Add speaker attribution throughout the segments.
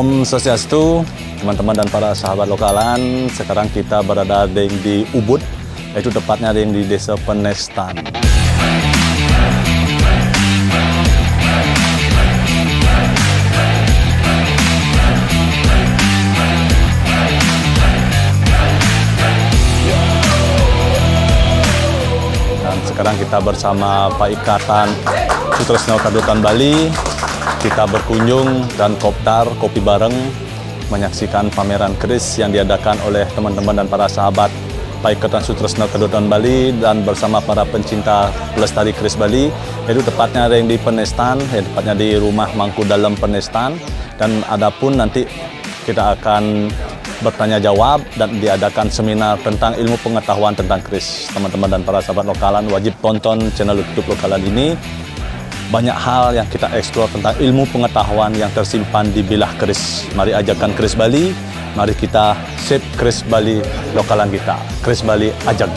Speaker 1: Om Swastiastu, teman-teman dan para sahabat lokalan. Sekarang kita berada di Ubud, yaitu tepatnya di Desa Penestan. Dan sekarang kita bersama Pak Ikatan Sutresno Kadotan Bali. Kita berkunjung dan kopdar kopi bareng menyaksikan pameran keris yang diadakan oleh teman-teman dan para sahabat Pak Ikatan Sutresno Kadotan Bali dan bersama para pencinta pelestari keris Bali, yaitu tepatnya ada yang di Penestan, tepatnya di rumah Mangku Dalam Penestan. Dan adapun nanti kita akan bertanya jawab dan diadakan seminar tentang ilmu pengetahuan tentang keris. Teman-teman dan para sahabat lokalan wajib tonton channel YouTube lokalan ini. Banyak hal yang kita eksplor tentang ilmu pengetahuan yang tersimpan di bilah keris. Mari ajakan keris Bali, mari kita save keris Bali lokalan kita. Keris Bali ajak.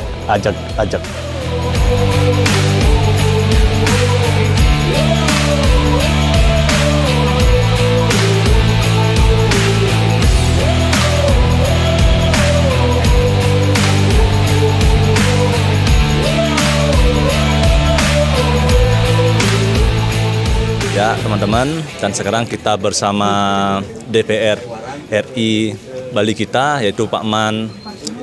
Speaker 1: Ya teman-teman, dan sekarang kita bersama DPR RI Bali kita, yaitu Pak Man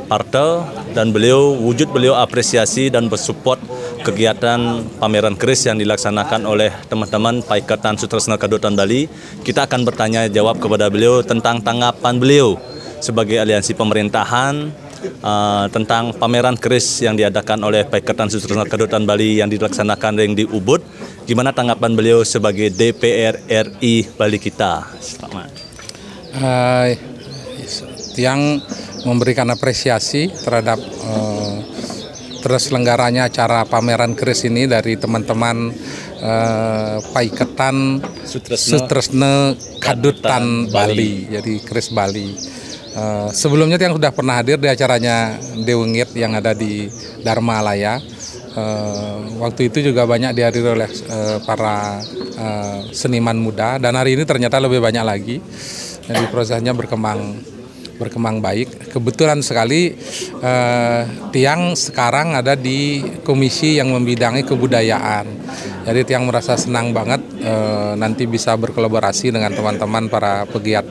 Speaker 1: Partel, dan wujud beliau apresiasi dan bersupport kegiatan pameran keris yang dilaksanakan oleh teman-teman Pak Ikatan Sutresno Kadotan Bali. Kita akan bertanya jawab kepada beliau tentang tanggapan beliau sebagai aliansi pemerintahan tentang pameran keris yang diadakan oleh Pak Ikatan Sutresno Kadotan Bali yang dilaksanakan di Ubud. Gimana tanggapan beliau sebagai DPR RI Bali kita? Selamat.
Speaker 2: Yang memberikan apresiasi terhadap terselenggaranya acara pameran keris ini dari teman-teman Pak Ikatan Sutresno Kadotan Bali, jadi keris Bali. Sebelumnya yang sudah pernah hadir di acaranya Dewengit yang ada di Dharma Alaya. Waktu itu juga banyak dihadiri oleh para seniman muda, dan hari ini ternyata lebih banyak lagi. Jadi prosesnya berkembang baik. Kebetulan sekali Tiang sekarang ada di komisi yang membidangi kebudayaan. Jadi Tiang merasa senang banget nanti bisa berkolaborasi dengan teman-teman para pegiat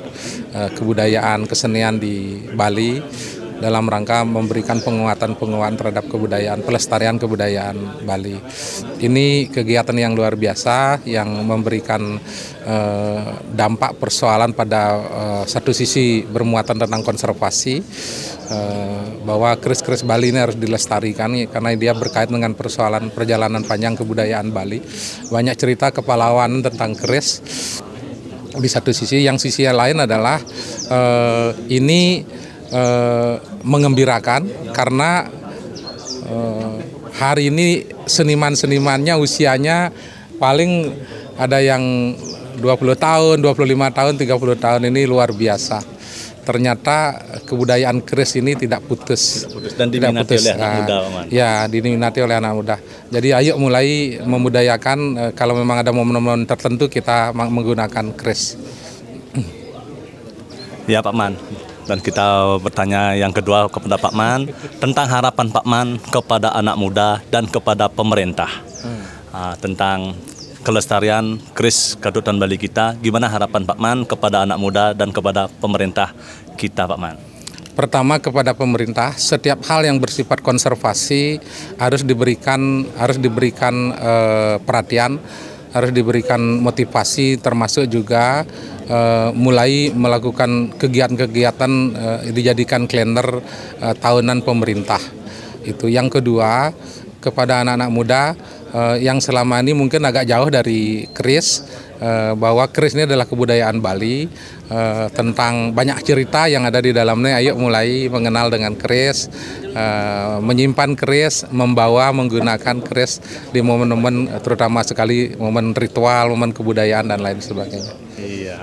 Speaker 2: kebudayaan kesenian di Bali dalam rangka memberikan penguatan terhadap kebudayaan, pelestarian kebudayaan Bali. Ini kegiatan yang luar biasa yang memberikan dampak persoalan pada satu sisi bermuatan tentang konservasi, bahwa keris-keris Bali ini harus dilestarikan karena dia berkait dengan persoalan perjalanan panjang kebudayaan Bali. Banyak cerita kepahlawanan tentang keris di satu sisi, yang sisi yang lain adalah ini mengembirakan karena hari ini seniman-senimannya usianya paling ada yang 20 tahun, 25 tahun, 30 tahun. Ini luar biasa. Ternyata kebudayaan keris ini tidak putus.
Speaker 1: Dan diminati oleh anak muda, Pak.
Speaker 2: Ya, diminati oleh anak muda. Jadi ayo mulai memudayakan, kalau memang ada momen-momen tertentu kita menggunakan keris.
Speaker 1: Ya Pak Man. Dan kita bertanya yang kedua kepada Pak Man tentang harapan Pak Man kepada anak muda dan kepada pemerintah tentang kelestarian keris Kadotan Bali kita. Gimana harapan Pak Man kepada anak muda dan kepada pemerintah kita, Pak Man?
Speaker 2: Pertama, kepada pemerintah, setiap hal yang bersifat konservasi harus diberikan perhatian, harus diberikan motivasi, termasuk juga mulai melakukan kegiatan-kegiatan dijadikan kalender tahunan pemerintah. Itu. Yang kedua, kepada anak-anak muda yang selama ini mungkin agak jauh dari keris, bahwa keris ini adalah kebudayaan Bali, tentang banyak cerita yang ada di dalamnya. Ayo mulai mengenal dengan keris, menyimpan keris, menggunakan keris di momen-momen, terutama sekali momen ritual, momen kebudayaan dan lain sebagainya.
Speaker 1: Iya.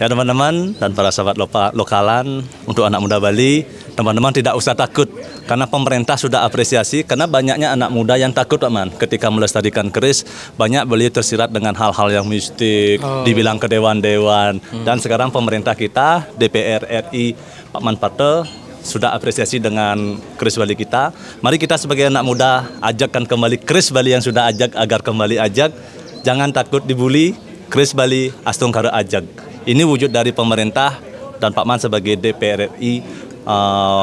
Speaker 1: Ya teman-teman dan para sahabat lokalan, untuk anak muda Bali, teman-teman tidak usah takut karena pemerintah sudah apresiasi, karena banyaknya anak muda yang takut Pak Man ketika melestarikan keris. Banyak beliau tersirat dengan hal-hal yang mistik, dibilang ke dewan-dewan, dan sekarang pemerintah kita, DPR RI Pak Man Parte sudah apresiasi dengan keris Bali kita. Mari kita sebagai anak muda ajakkan kembali keris Bali yang sudah ajak agar kembali ajak. Jangan takut dibully, keris Bali astung karo ajak. Ini wujud dari pemerintah dan Pak Man sebagai DPR RI,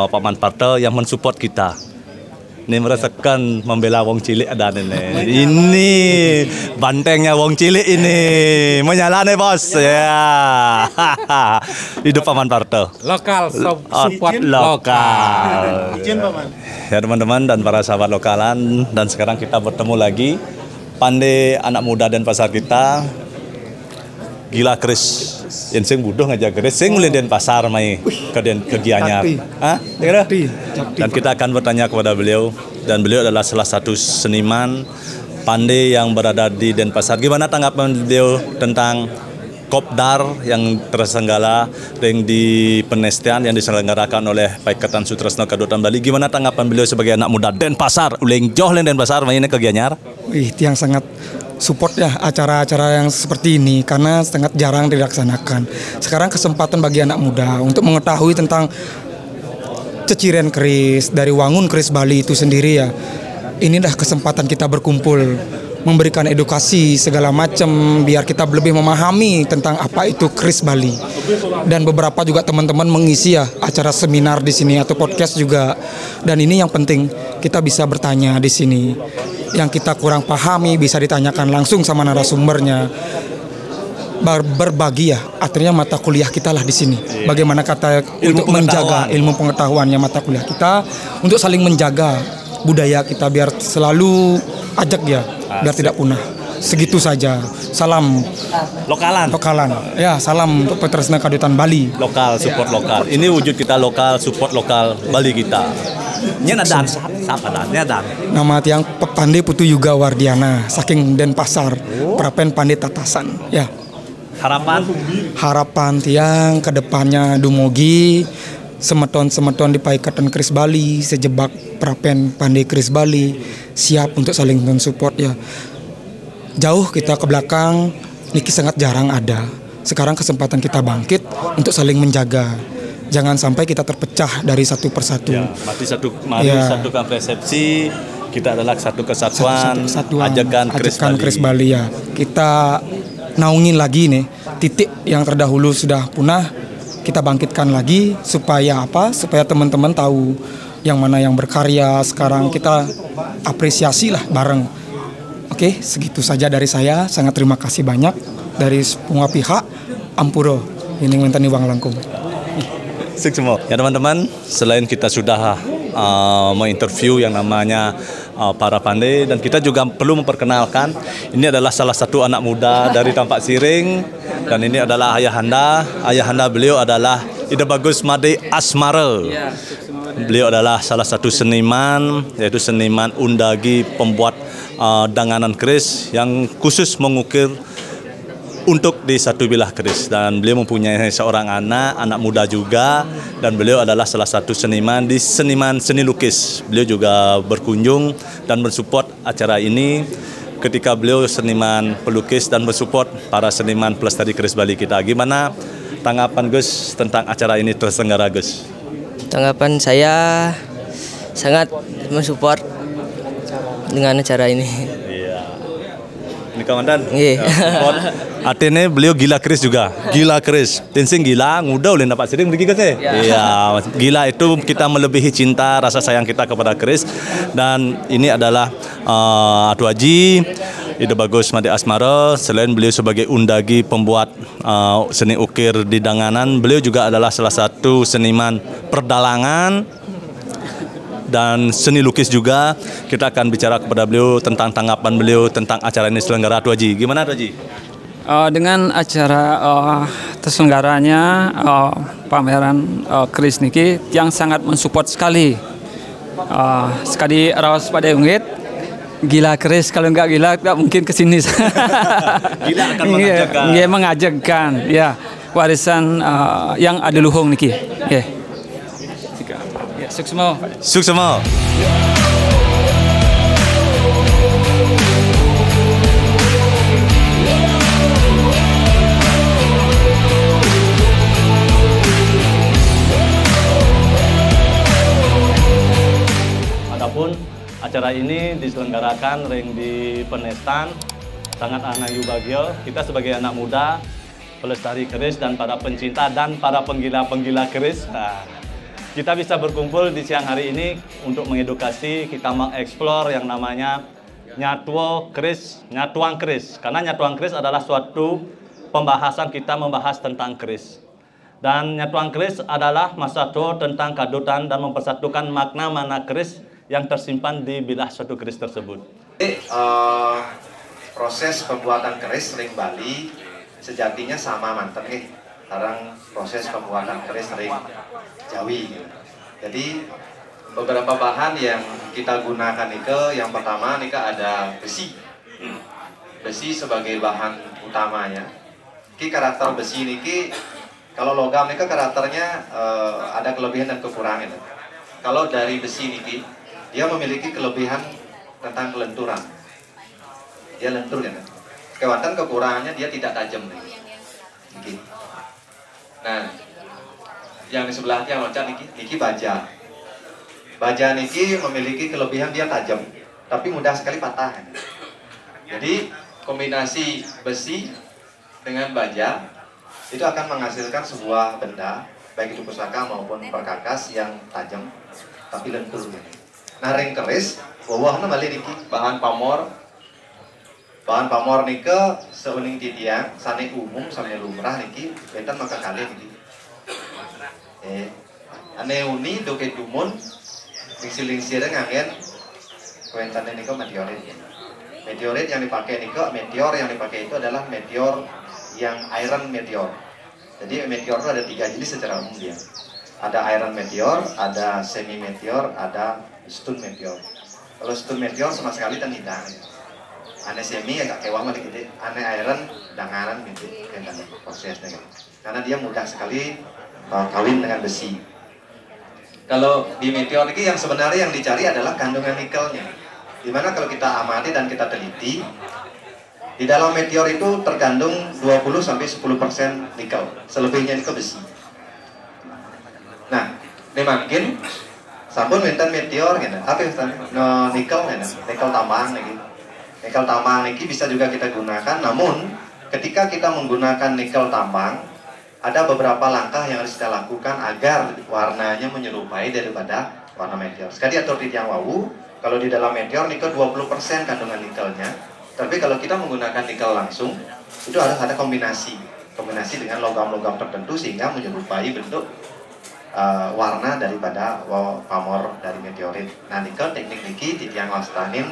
Speaker 1: Pak Man Parte yang mensupport kita. Ini merasakan membela wong cilik ada ini. Ini bantengnya wong cilik ini. Menyala nih bos. Ya. Hidup Pak Man Parte.
Speaker 2: Lokal, support
Speaker 1: lokal. Ya teman-teman dan para sahabat lokalan, dan sekarang kita bertemu lagi pandai anak muda dan pasar kita. Gila keris, yang sing butuh ngajak keris, sing mulai den pasar mai ke Gianyar. Dan kita akan bertanya kepada beliau, dan beliau adalah salah satu seniman pandai yang berada di Denpasar. Gimana tanggapan beliau tentang kopdar yang tersenggala di Penestian yang diselenggarakan oleh Paikatan Sutresno Kadutan Bali? Gimana tanggapan beliau sebagai anak muda Denpasar, uleng joh len Denpasar mainnya ke Gianyar?
Speaker 3: Wih, yang sangat support ya acara-acara yang seperti ini karena sangat jarang dilaksanakan. Sekarang kesempatan bagi anak muda untuk mengetahui tentang ceciren keris dari wangun keris Bali itu sendiri ya. Ini dah kesempatan kita berkumpul, memberikan edukasi segala macam biar kita lebih memahami tentang apa itu keris Bali. Dan beberapa juga teman-teman mengisi ya acara seminar di sini atau podcast juga. Dan ini yang penting, kita bisa bertanya di sini. Yang kita kurang pahami bisa ditanyakan langsung sama narasumbernya. Berbagi ya, artinya mata kuliah kita lah di sini. Bagaimana kata untuk menjaga ilmu pengetahuannya mata kuliah kita, untuk saling menjaga budaya kita biar selalu ajak ya, biar tidak punah. Segitu saja. Salam
Speaker 1: lokalan.
Speaker 3: Ya, salam untuk Petresna Kadutan Bali.
Speaker 1: Lokal, support lokal. Ini wujud kita lokal, support lokal Bali kita. Nyenadan, siapa dan? Nyenadan.
Speaker 3: Nama tiang Pandai Putu Yuga Wardiana, saking Denpasar, Prapen Pandai Tatasan. Ya. Harapan tiang kedepannya dumugi semeton-semeton di Paikatan Keris Bali, sejebak Prapen Pandai Keris Bali, siap untuk saling mensupport ya. Jauh kita ke belakang, niki sangat jarang ada. Sekarang kesempatan kita bangkit untuk saling menjaga. Jangan sampai kita terpecah dari satu persatu. Ya,
Speaker 1: mari satukan persepsi. Kita adalah satu kesatuan. Ajakan Keris
Speaker 3: Bali ya. Kita naungin lagi nih titik yang terdahulu sudah punah. Kita bangkitkan lagi supaya apa? Supaya teman-teman tahu yang mana yang berkarya. Sekarang kita apresiasi lah bareng. Oke, segitu saja dari saya. Sangat terima kasih banyak dari semua pihak. Ampuro, ini mentani wang langkung.
Speaker 1: Semua. Ya teman-teman, selain kita sudah menginterview yang namanya para pandai, dan kita juga perlu memperkenalkan, ini adalah salah satu anak muda dari Tampak Siring, dan ini adalah ayahanda beliau adalah Ida Bagus Made Asmara. Beliau adalah salah satu seniman, yaitu seniman undagi pembuat danganan keris yang khusus mengukir untuk di satu bilah keris, dan beliau mempunyai seorang anak muda juga, dan beliau adalah salah satu seniman di seni lukis. Beliau juga berkunjung dan mensupport acara ini ketika beliau seniman pelukis dan mensupport para seniman pelestari keris Bali kita. Gimana tanggapan Gus tentang acara ini terselenggara Gus?
Speaker 4: Tanggapan saya sangat mensupport dengan acara ini.
Speaker 1: Iya. Ini komandan.
Speaker 4: Iya.
Speaker 1: Artinya beliau gila keris juga. Gila keris. Tensing gila, ngudah oleh dapat sering pergi ke Iya. Gila itu kita melebihi cinta, rasa sayang kita kepada keris. Dan ini adalah Atu Haji Ida Bagus Made Asmara. Selain beliau sebagai undagi pembuat seni ukir di danganan, beliau juga adalah salah satu seniman perdalangan dan seni lukis juga. Kita akan bicara kepada beliau tentang tanggapan beliau tentang acara ini selenggara. Atu Haji, gimana Atu Haji?
Speaker 5: Dengan acara terselenggaranya pameran keris niki yang sangat mensupport sekali. Sekali rawas pada unggit, gila keris, kalau nggak mungkin kesini.
Speaker 1: Gila akan mengajakkan.
Speaker 5: Mengajakkan, ya. warisan yang adiluhung niki. Ya. Suksmo.
Speaker 1: Suksema. Adapun acara ini diselenggarakan ring di Penestan, sangat anayu bagio. Kita sebagai anak muda, pelestari keris dan para pencinta dan para penggila-penggila keris. Nah, kita bisa berkumpul di siang hari ini untuk mengedukasi, kita mengeksplor yang namanya nyatuang keris. Karena nyatuang keris adalah suatu pembahasan kita membahas tentang keris. Dan nyatuang keris adalah masato tentang kadutan dan mempersatukan makna-makna keris yang tersimpan di bilah suatu keris tersebut.
Speaker 6: Proses pembuatan keris ring Bali sejatinya sama manten nih. Sekarang proses pembuatan keris ring Jawi. Jadi beberapa bahan yang kita gunakan nika, yang pertama nika ada besi. Besi sebagai bahan utamanya. Ki karakter besi niki, kalau logam nika karakternya ada kelebihan dan kekurangan. Kalau dari besi niki, dia memiliki kelebihan tentang kelenturan. Dia lentur kan. Kekuatan kekurangannya dia tidak tajam nih. Niki. Nah, yang di sebelahnya loncat niki baja. Baja niki memiliki kelebihan dia tajam, tapi mudah sekali patah. Jadi kombinasi besi dengan baja itu akan menghasilkan sebuah benda, baik itu pusaka maupun perkakas yang tajam, tapi lentur. Nah, ring keris, bawahnya balik niki bahan pamor. Bahan pamor nika seuning titiang, sane umum sampai lumrah niki, benten maka kali niki. Ane uni doke dumun lingsir-lingsirnya ngangen kuentannya niko meteorit. Meteorit yang dipakai niko, meteor yang dipakai itu adalah meteor yang iron meteor. Jadi meteor itu ada 3 jenis secara umum dia. Ada iron meteor, ada semi meteor, ada stone meteor. Kalau stone meteor sama sekali kan tidak. Ane semi agak kewama dikit, ane iron dangaran gitu kan prosesnya. Karena dia mudah sekali kawin dengan besi. Kalau di meteor ini yang sebenarnya yang dicari adalah kandungan nikelnya. Dimana kalau kita amati dan kita teliti, di dalam meteor itu terkandung 20-10% nikel, selebihnya nikel besi. Nah, mungkin sampun wonten meteor gitu. Apa no nikel gitu, nikel tambang gitu. Nikel tambang ini bisa juga kita gunakan, namun ketika kita menggunakan nikel tambang, ada beberapa langkah yang harus kita lakukan agar warnanya menyerupai daripada warna meteor. Sekali atur di tiang wawu, kalau di dalam meteor nikel 20% kandungan nikelnya, tapi kalau kita menggunakan nikel langsung, itu harus ada kombinasi dengan logam-logam tertentu sehingga menyerupai bentuk warna daripada pamor dari meteorit. Nah, nikel teknik niki di tiang lastanin,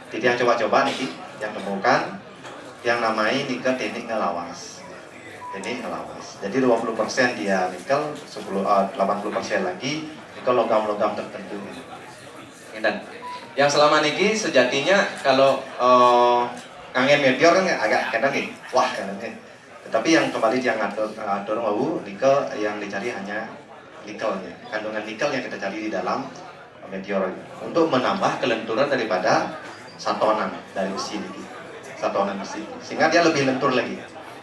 Speaker 6: di tiang coba-coba niki yang temukan yang namanya nikel teknik ngelawas. Ini ngelawas. Jadi 20% dia nikel, 80% lagi nikel logam-logam tertentu. Dan yang selama niki sejatinya kalau kangen meteor kan agak kadang nih, wah kadang nih. Tetapi yang kembali yang atur mau nikel yang dicari hanya nikelnya, kandungan nikel yang kita cari di dalam meteor untuk menambah kelenturan daripada satonan dari besi ini, satonan besi, sehingga dia lebih lentur lagi.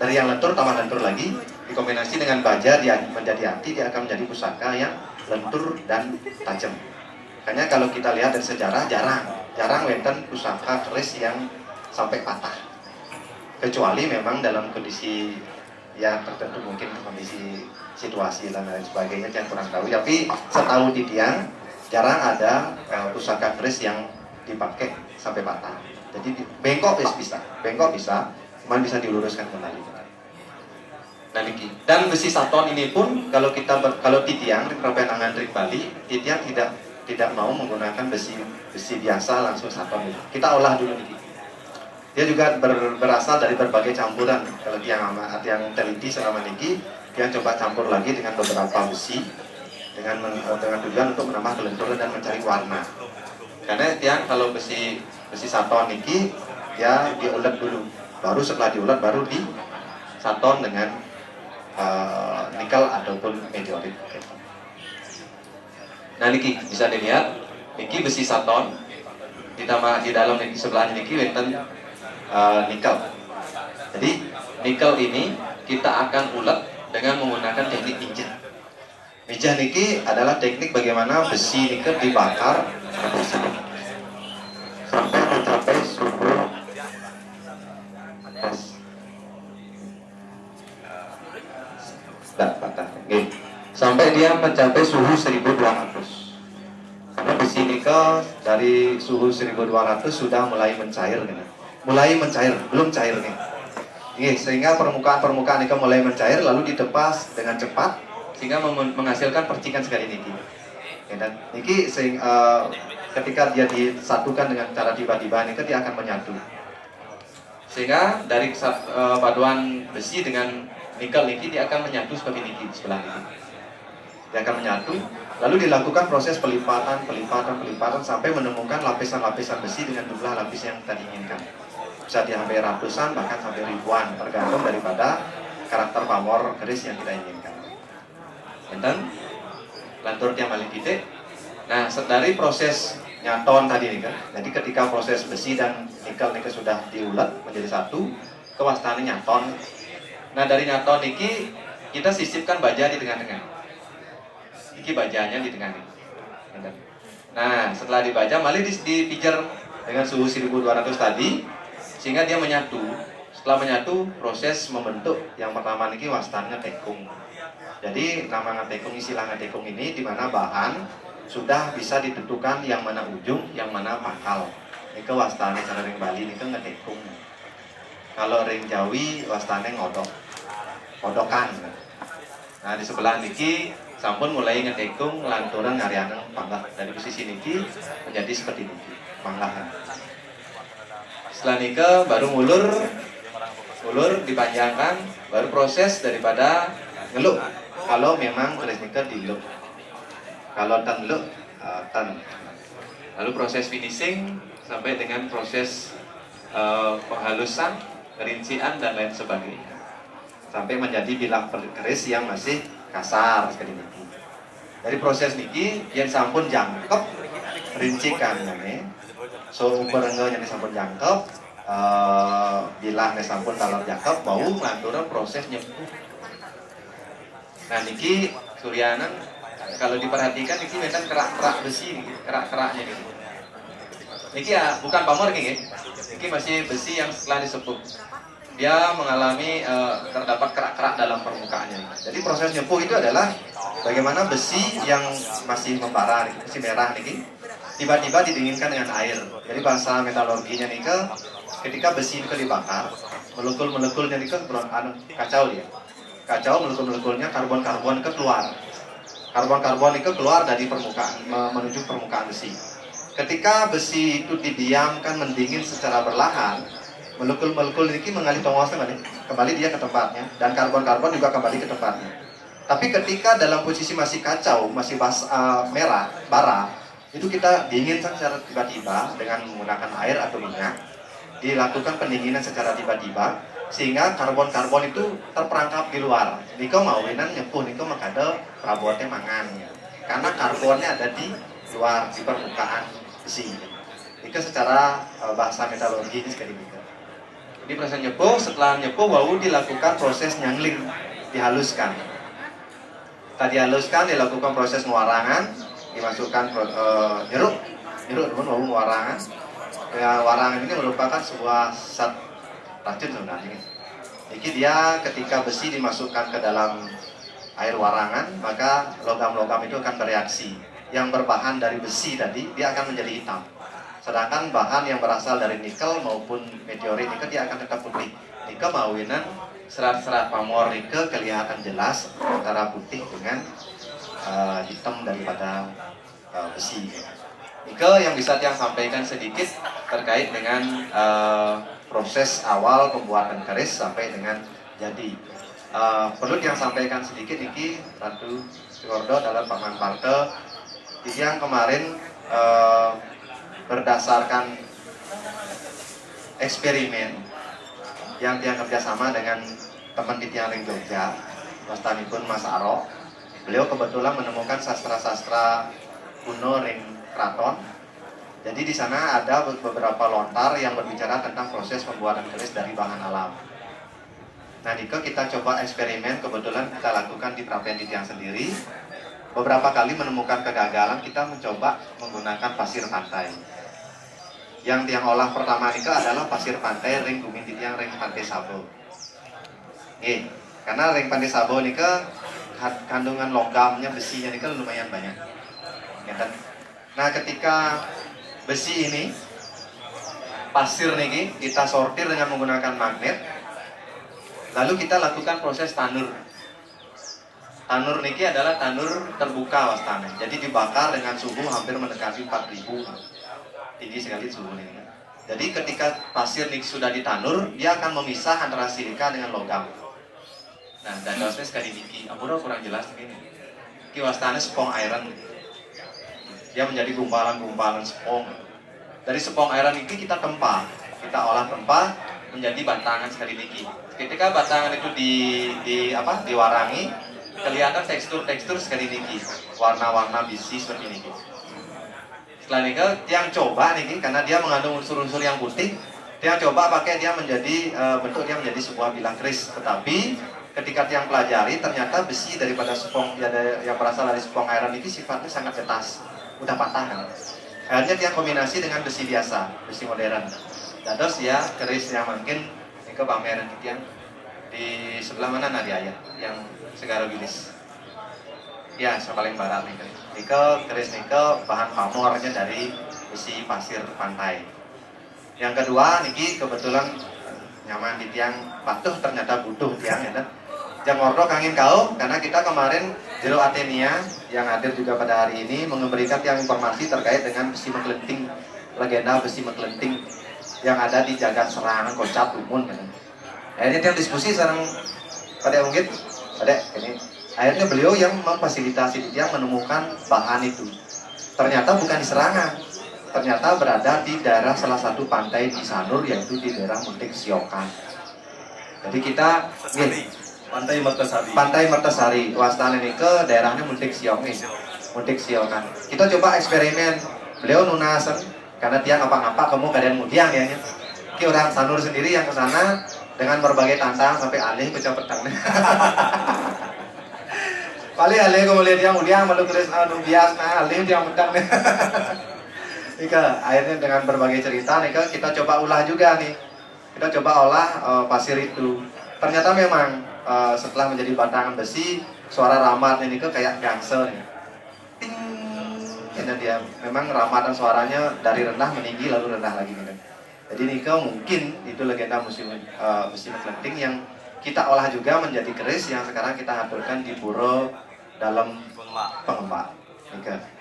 Speaker 6: Dari yang lentur tambah lentur lagi, dikombinasi dengan baja dia menjadi anti, dia akan menjadi pusaka yang lentur dan tajam. Makanya kalau kita lihat dari sejarah jarang wonten pusaka keris yang sampai patah. Kecuali memang dalam kondisi yang tertentu, mungkin kondisi situasi dan lain sebagainya yang kurang tahu. Tapi setahu di tiang jarang ada pusaka keris yang dipakai sampai patah. Jadi bengkok bisa, cuman bisa diluruskan kembali. Nah, niki. Dan besi saton ini pun kalau titiang di Perpenangan Ring Bali, titiang tidak mau menggunakan besi biasa langsung saton. Kita olah dulu niki. Dia juga berasal dari berbagai campuran. Kalau yang teliti selama niki, dia coba campur lagi dengan beberapa besi dengan tujuan untuk menambah kelenturan dan mencari warna. Karena tiang kalau besi saton niki dia diulet dulu. Baru setelah diulet baru di saton dengan nikel ataupun meteorit. Nah niki bisa dilihat, niki besi 1 ton, ditambah di dalam niki sebelahnya niki wonten nikel. Jadi nikel ini kita akan ulet dengan menggunakan teknik mijah. Mijah niki adalah teknik bagaimana besi nikel dibakar sampai mencapai suhu sampai dia mencapai suhu 1200. Karena besi nikel dari suhu 1200 sudah mulai mencair, belum cair nih. Sehingga permukaan nikel mulai mencair lalu ditepas dengan cepat sehingga menghasilkan percikan sekali niki. Dan niki ketika dia disatukan dengan cara tiba-tiba nikel dia akan menyatu. Sehingga dari paduan besi dengan nikel niki dia akan menyatu seperti niki sebelah niki. Dia akan menyatu, lalu dilakukan proses pelipatan sampai menemukan lapisan-lapisan besi dengan jumlah lapis yang tadi inginkan. Bisa sampai ratusan bahkan sampai ribuan tergantung daripada karakter pamor keris yang kita inginkan. Dan lantur tiang balik titik. Nah, dari proses nyaton tadi nih kan. Jadi ketika proses besi dan nikel sudah diulet menjadi satu, kewastane nyaton. Nah, dari nyaton niki kita sisipkan baja di tengah-tengah. Iki bajanya di tengah nih. Nah, setelah dibaja malah dipijar dengan suhu 1200 tadi sehingga dia menyatu. Setelah menyatu, proses membentuk yang pertama niki wastane tekung. Jadi nama ngetekung, istilah ngetekung ini di mana bahan sudah bisa ditentukan yang mana ujung, yang mana pangkal. Niki wastane cara ring Bali niki ngetekung. Kalau ring Jawi wastane ngodokan. Nah, di sebelah niki sampun mulai ngetekung lanturan ngarianeng panggah. Dari posisi niki menjadi seperti niki panggahan. Setelah niki baru ngulur dipanjangkan, baru proses daripada ngeluk. Kalau memang keris niki diluk, kalau tan luk tan. Lalu proses finishing sampai dengan proses penghalusan, kerincian dan lain sebagainya sampai menjadi bilah keris yang masih kasar sekali niki. Dari proses niki yang sampun jangkep rincikan nih. So ukurnya yang sampun jangkep, bilah nih sampun kalau jangkep bau ngelanturan proses nyepuh. Nah niki suryanan kalau diperhatikan niki memang kerak-kerak besi niki, kerak-keraknya niki. Niki ya bukan pamor niki. Niki masih besi yang setelah disepuh. Dia mengalami terdapat kerak-kerak dalam permukaannya. Jadi proses nyepuh itu adalah bagaimana besi yang masih membara, besi merah niki, tiba-tiba didinginkan dengan air. Jadi bahasa metalurginya niki, ketika besi itu dibakar, molekul-molekulnya niki kacau dia. Kacau molekul-molekulnya karbon-karbon keluar. Karbon-karbon itu keluar dari permukaan menuju permukaan besi. Ketika besi itu didiamkan mendingin secara perlahan, molekul-molekul ini mengalih tongosnya kembali dia ke tempatnya, dan karbon-karbon juga kembali ke tempatnya. Tapi ketika dalam posisi masih kacau, masih merah, bara, itu kita dingin secara tiba-tiba dengan menggunakan air atau minyak, dilakukan pendinginan secara tiba-tiba sehingga karbon-karbon itu terperangkap di luar. Niko mawinan nyepuh, niko makada prabuatnya mangan, karena karbonnya ada di luar di permukaan besi. Niko secara bahasa metalurgi ini sekali gitu. Jadi proses nyepuh, setelah nyepuh baru dilakukan proses nyangling, dihaluskan. Tadi haluskan, dilakukan proses warangan, dimasukkan nyeruk teman baru warangan. Ya, warangan ini merupakan sebuah zat racun sebenarnya. Jadi dia ketika besi dimasukkan ke dalam air warangan, maka logam-logam itu akan bereaksi. Yang berbahan dari besi tadi, dia akan menjadi hitam. Sedangkan bahan yang berasal dari nikel maupun meteorit nikel dia akan tetap putih. Nikel mawinan serat-serat pamor nikel kelihatan jelas antara putih dengan hitam daripada besi. Nikel yang bisa tiang sampaikan sedikit terkait dengan proses awal pembuatan keris sampai dengan jadi. Perlu tiang sampaikan sedikit niki Ratu Sikordo dalam Paman Parte yang kemarin berdasarkan eksperimen yang tiang kerjasama dengan teman di Tiang Ring Jogja, wastanipun Mas Aro. Beliau kebetulan menemukan sastra-sastra kuno ring keraton. Jadi di sana ada beberapa lontar yang berbicara tentang proses pembuatan keris dari bahan alam. Nah, Niko kita coba eksperimen, kebetulan kita lakukan di Prapen di Tiang sendiri. Beberapa kali menemukan kegagalan, kita mencoba menggunakan pasir pantai. Yang tiang olah pertama Niko adalah pasir pantai ring Gumin di Tiang ring Pantai Sabo. Nih, karena ring Pantai Sabo Niko kandungan logamnya, besinya Niko lumayan banyak. Ya kan? Nah, ketika besi ini, pasir nih kita sortir dengan menggunakan magnet. Lalu kita lakukan proses tanur. Tanur niki adalah tanur terbuka wastane. Jadi dibakar dengan suhu hampir mendekati 4000. Tinggi sekali suhu ini. Jadi ketika pasir niki sudah ditanur, dia akan memisah antara silika dengan logam. Nah, dan dosnya sekali niki. Ampura kurang jelas ini. Ki wastane spong iron. Dia menjadi gumpalan-gumpalan spong. Dari spong iron niki kita tempa. Kita olah tempa menjadi batangan sekali niki. Ketika batangan itu diwarangi, kelihatan tekstur sekali niki, warna-warna besi seperti niki. Setelah niki, tiang coba niki karena dia mengandung unsur-unsur yang putih, tiang coba pakai dia menjadi bentuk dia menjadi sebuah bilang keris. Tetapi ketika tiang pelajari, ternyata besi daripada spong yang berasal dari spong iron niki sifatnya sangat cetas, udah patah kan. Akhirnya tiang kombinasi dengan besi biasa, besi modern. Dados ya keris yang mungkin niki pameran tiang di sebelah mana Nadia ya, yang Segara Bilis. Ya, paling barat nih. Nikel, keris nikel, bahan pamornya dari besi pasir pantai. Yang kedua, niki kebetulan nyaman di tiang patuh ternyata butuh tiang ya. Jam ordo kangin kau karena kita kemarin Jero Athenia yang hadir juga pada hari ini memberikan tiang informasi terkait dengan besi Meklenting, legenda besi Meklenting yang ada di Jagat Serang, Kocap, Umun. Kan. Akhirnya tiang diskusi sekarang pada mungkin. Ada ini. Akhirnya beliau yang memfasilitasi dia menemukan bahan itu. Ternyata bukan di Serangan. Ternyata berada di daerah salah satu pantai di Sanur, yaitu di daerah Muntik Siokan. Jadi kita Pantai Mertasari. Wastane ini ke daerahnya Muntik Siok nih. Muntik Siokan. Kita coba eksperimen. Beliau nunasen karena dia ngapa-ngapa kamu keadaan mudiang ya. Ki orang Sanur sendiri yang ke sana dengan berbagai tantang sampai alih pecah petang. Paling alih kemudian dia mudiang malu keris bias alih dia petang. Nika akhirnya dengan berbagai cerita Nika kita coba ulah juga nih. Kita coba olah pasir itu. Ternyata memang setelah menjadi batangan besi, suara ramatnya Nika kayak gangsel nih. Ting. Ini dia memang ramatan suaranya dari rendah meninggi lalu rendah lagi nih. Jadi Nika mungkin itu legenda besi Meklenting yang kita olah juga menjadi keris yang sekarang kita aturkan di pura dalam pengembang.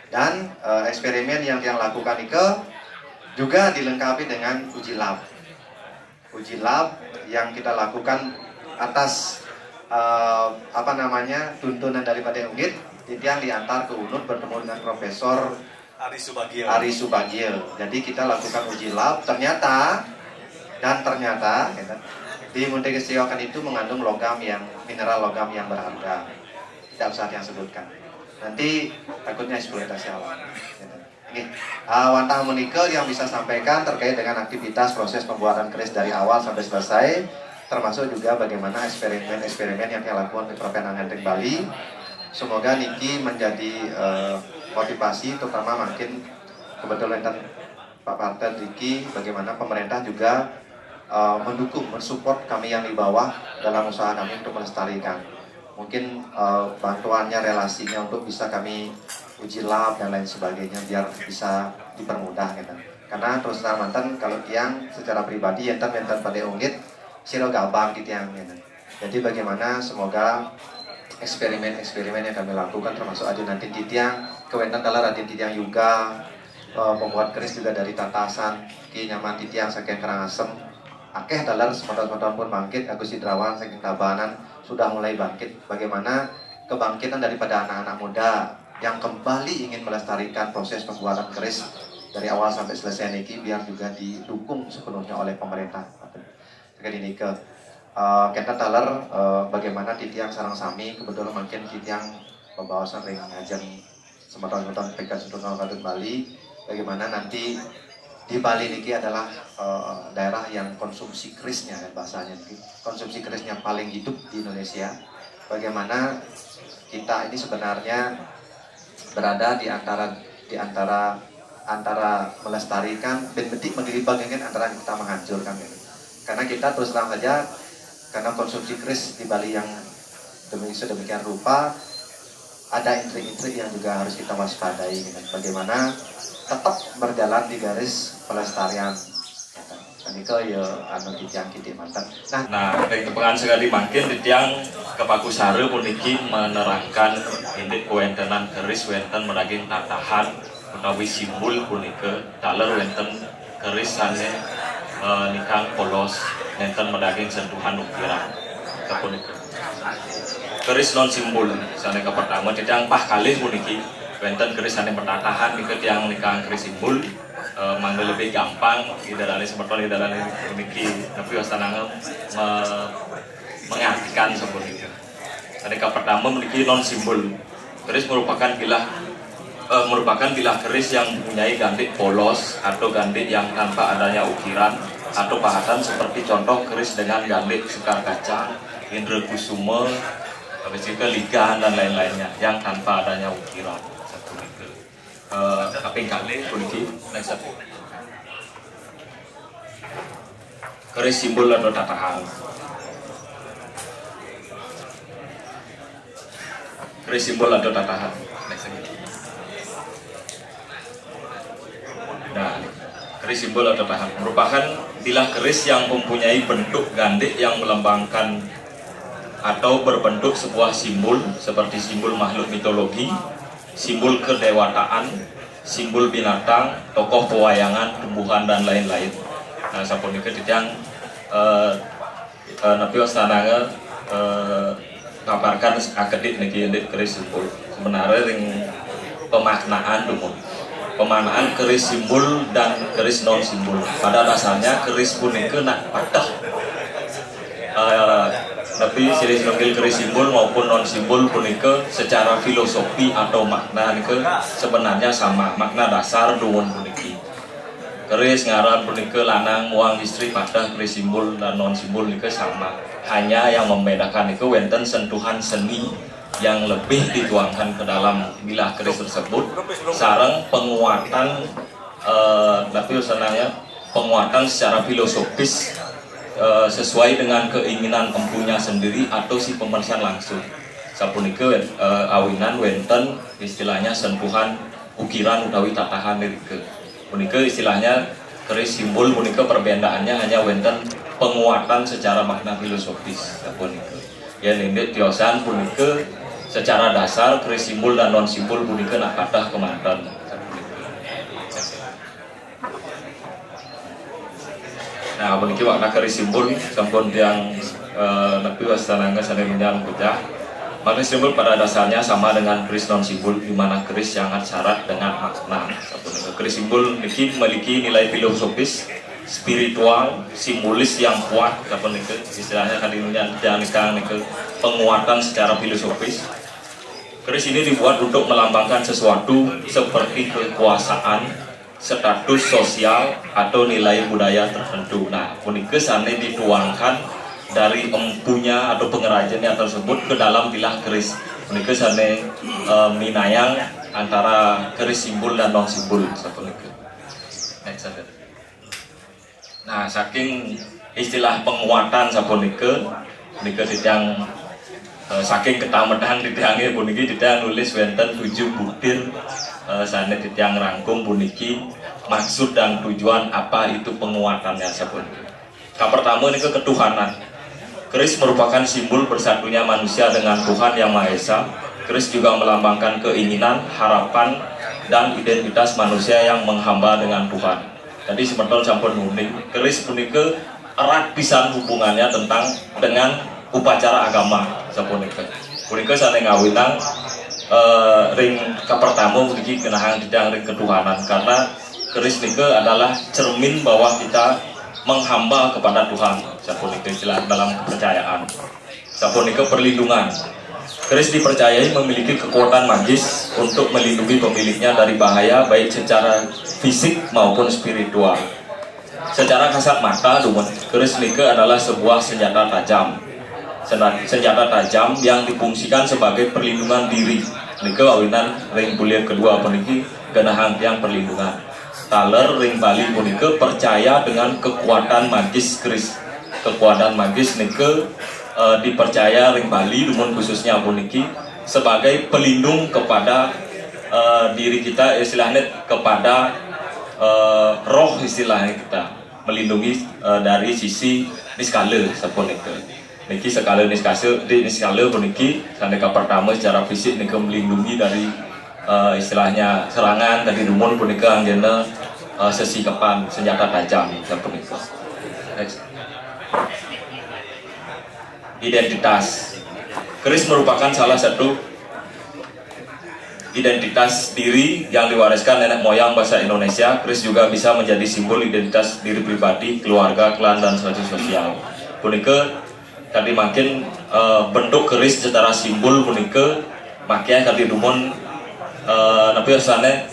Speaker 6: Dan eksperimen yang lakukan Nika juga dilengkapi dengan uji lab. Uji lab yang kita lakukan atas tuntunan daripada Unggit, yang diantar ke UNUD bertemu dengan Profesor Ari Subagio. Jadi kita lakukan uji lab, ternyata gitu, di Muntik Siokan itu mengandung mineral logam yang berharga. Tidak usah yang sebutkan. Nanti takutnya eksploitasi alam. Gitu. Ini Wantah Munikel yang bisa sampaikan terkait dengan aktivitas proses pembuatan keris dari awal sampai selesai, termasuk juga bagaimana eksperimen yang dilakukan di Provinsi Ngenteng Bali. Semoga niki menjadi motivasi, terutama mungkin kebetulan Pak Parten Riki, bagaimana pemerintah juga mendukung, mensupport kami yang di bawah dalam usaha kami untuk melestarikan. Mungkin bantuannya, relasinya untuk bisa kami uji lab dan lain sebagainya biar bisa dipermudah gitu. Karena terus terang mantan kalau tiang secara pribadi enten pada Unggit siro gabang di tiang gitu. Jadi bagaimana semoga eksperimen yang kami lakukan termasuk Adin nanti di tiang kewenangan kalau Adin di tiang juga pembuat keris juga dari tatasan ki nyaman di tiang saking Karangasem akeh dalar semata-mata pun bangkit Agus Sidrawan saking Tabanan sudah mulai bangkit. Bagaimana kebangkitan daripada anak-anak muda yang kembali ingin melestarikan proses pembuatan keris dari awal sampai selesai niki biar juga didukung sepenuhnya oleh pemerintah. Jadi ini kita taler bagaimana titiang sarang sami kebetulan makin titiang pembawasan ring ngajeng sematan-sematan pekan Sutresna Kadut Bali, bagaimana nanti di Bali niki adalah daerah yang konsumsi kerisnya bahasanya, konsumsi kerisnya paling hidup di Indonesia. Bagaimana kita ini sebenarnya berada di antara melestarikan dan betik menjadi bagian antara kita menghancurkan ini. Karena kita terus terang saja, karena konsumsi keris di Bali yang sedemikian rupa, ada intrik-intrik yang juga harus kita waspadai. Gitu. Bagaimana tetap berjalan di garis pelestarian. Ini ke ya anu titiang kita mantan.
Speaker 7: Nah, dari tepengan sekali makin titiang kepaku sare puniki menerangkan ini kuentenan keris wenten meraging tatahan utawi simbol punika daler wenten keris sane nikang polos wenten meraging sentuhan ukiran kepunika. Keris non simbol sane ke pertama titiang pah kalih puniki wenten keris sane pertatahan nika tiang nikang keris simbol. Mangga lebih gampang idarane sebetulnya idarane memiliki tapi wastananga mengartikan seperti itu. Ketika pertama memiliki non simbol keris merupakan bilah keris yang mempunyai gandik polos atau gandik yang tanpa adanya ukiran atau pahatan seperti contoh keris dengan gandik sekar kaca, indra kusuma, habis itu ligahan dan lain-lainnya yang tanpa adanya ukiran. Kaping kali kunci next satu keris simbol atau tatahan. Keris simbol atau tatahan next lagi. Nah, keris simbol atau tatahan merupakan bilah keris yang mempunyai bentuk gandik yang melambangkan atau berbentuk sebuah simbol seperti simbol makhluk mitologi, simbol kedewataan, simbol binatang, tokoh pewayangan, tumbuhan dan lain-lain. Nah, sapunika titiang napi wastananga ngaparkan akedik niki keris simbol. Sebenarnya ring pemaknaan dumun. Pemaknaan keris simbol dan keris non simbol. Pada dasarnya keris punika nak patah. Tapi silih nonggil keris simbol maupun non simbol punika secara filosofi atau makna nika sebenarnya sama, makna dasar duun puniki. Keris ngaran punika lanang muang istri pada keris simbol dan non simbol nika sama. Hanya yang membedakan itu wenten sentuhan seni yang lebih dituangkan ke dalam bilah keris tersebut sareng penguatan tapi senangnya penguatan secara filosofis sesuai dengan keinginan empunya sendiri atau si pemesan langsung. Sapunika awinan wenten istilahnya sentuhan ukiran utawi tatahan nirike. Punika istilahnya keris simbol punika perbedaannya hanya wenten penguatan secara makna filosofis. Sapunika. Ya nindik tiosan punika secara dasar keris simbol dan non simbol punika nak kathah kemanten. Nah, puniki makna keris simbol sampun yang napi wastananga sane menyang pecah. Makna simbol pada dasarnya sama dengan keris non simbol, di mana keris yang syarat dengan makna. Keris simbol niki memiliki nilai filosofis, spiritual, simbolis yang kuat. Sapunika istilahnya kadinya jangan penguatan secara filosofis. Keris ini dibuat untuk melambangkan sesuatu seperti kekuasaan, status sosial atau nilai budaya tertentu. Nah, punika sane dituangkan dari empunya atau pengrajinnya tersebut ke dalam bilah keris. Punika sane minayang antara keris simbol dan non simbol sapunika. Next ada. Nah, saking istilah penguatan sapunika punika titiang saking ketamedan titiange puniki titiang nulis wenten 7 butir sane titiang rangkum puniki maksud dan tujuan apa itu penguatannya sabun. Yang pertama ini ketuhanan. Keris merupakan simbol bersatunya manusia dengan Tuhan Yang Maha Esa. Keris juga melambangkan keinginan, harapan, dan identitas manusia yang menghamba dengan Tuhan. Jadi sebetulnya sampun nuning keris punika erat pisan hubungannya dengan upacara agama sapunika. Punika sane ngawinang ring pertama puniki kenahang didang ring ketuhanan karena keris nika adalah cermin bahwa kita menghamba kepada Tuhan. Sapunika istilah dalam kepercayaan. Sapunika perlindungan. Keris dipercayai memiliki kekuatan magis untuk melindungi pemiliknya dari bahaya baik secara fisik maupun spiritual. Secara kasat mata, keris nika adalah sebuah senjata tajam. Senjata tajam yang difungsikan sebagai perlindungan diri. Nika awinan ring bulir kedua puniki genahang yang perlindungan. Taler ring Bali punike percaya dengan kekuatan magis keris. Kekuatan magis nike dipercaya ring Bali dumun khususnya puniki sebagai pelindung kepada diri kita, istilahnya kepada roh istilahnya kita, melindungi dari sisi niskala sapunike. Niki skala niskala puniki saneka pertama secara fisik nika melindungi dari istilahnya serangan tadi dumun punika anggena sesikapan senjata tajam sapunika. Identitas. Keris merupakan salah satu identitas diri yang diwariskan nenek moyang bahasa Indonesia. Keris juga bisa menjadi simbol identitas diri pribadi, keluarga, klan, dan status sosial. Punika tadi makin bentuk keris secara simbol punika makanya tadi dumun tapi asalnya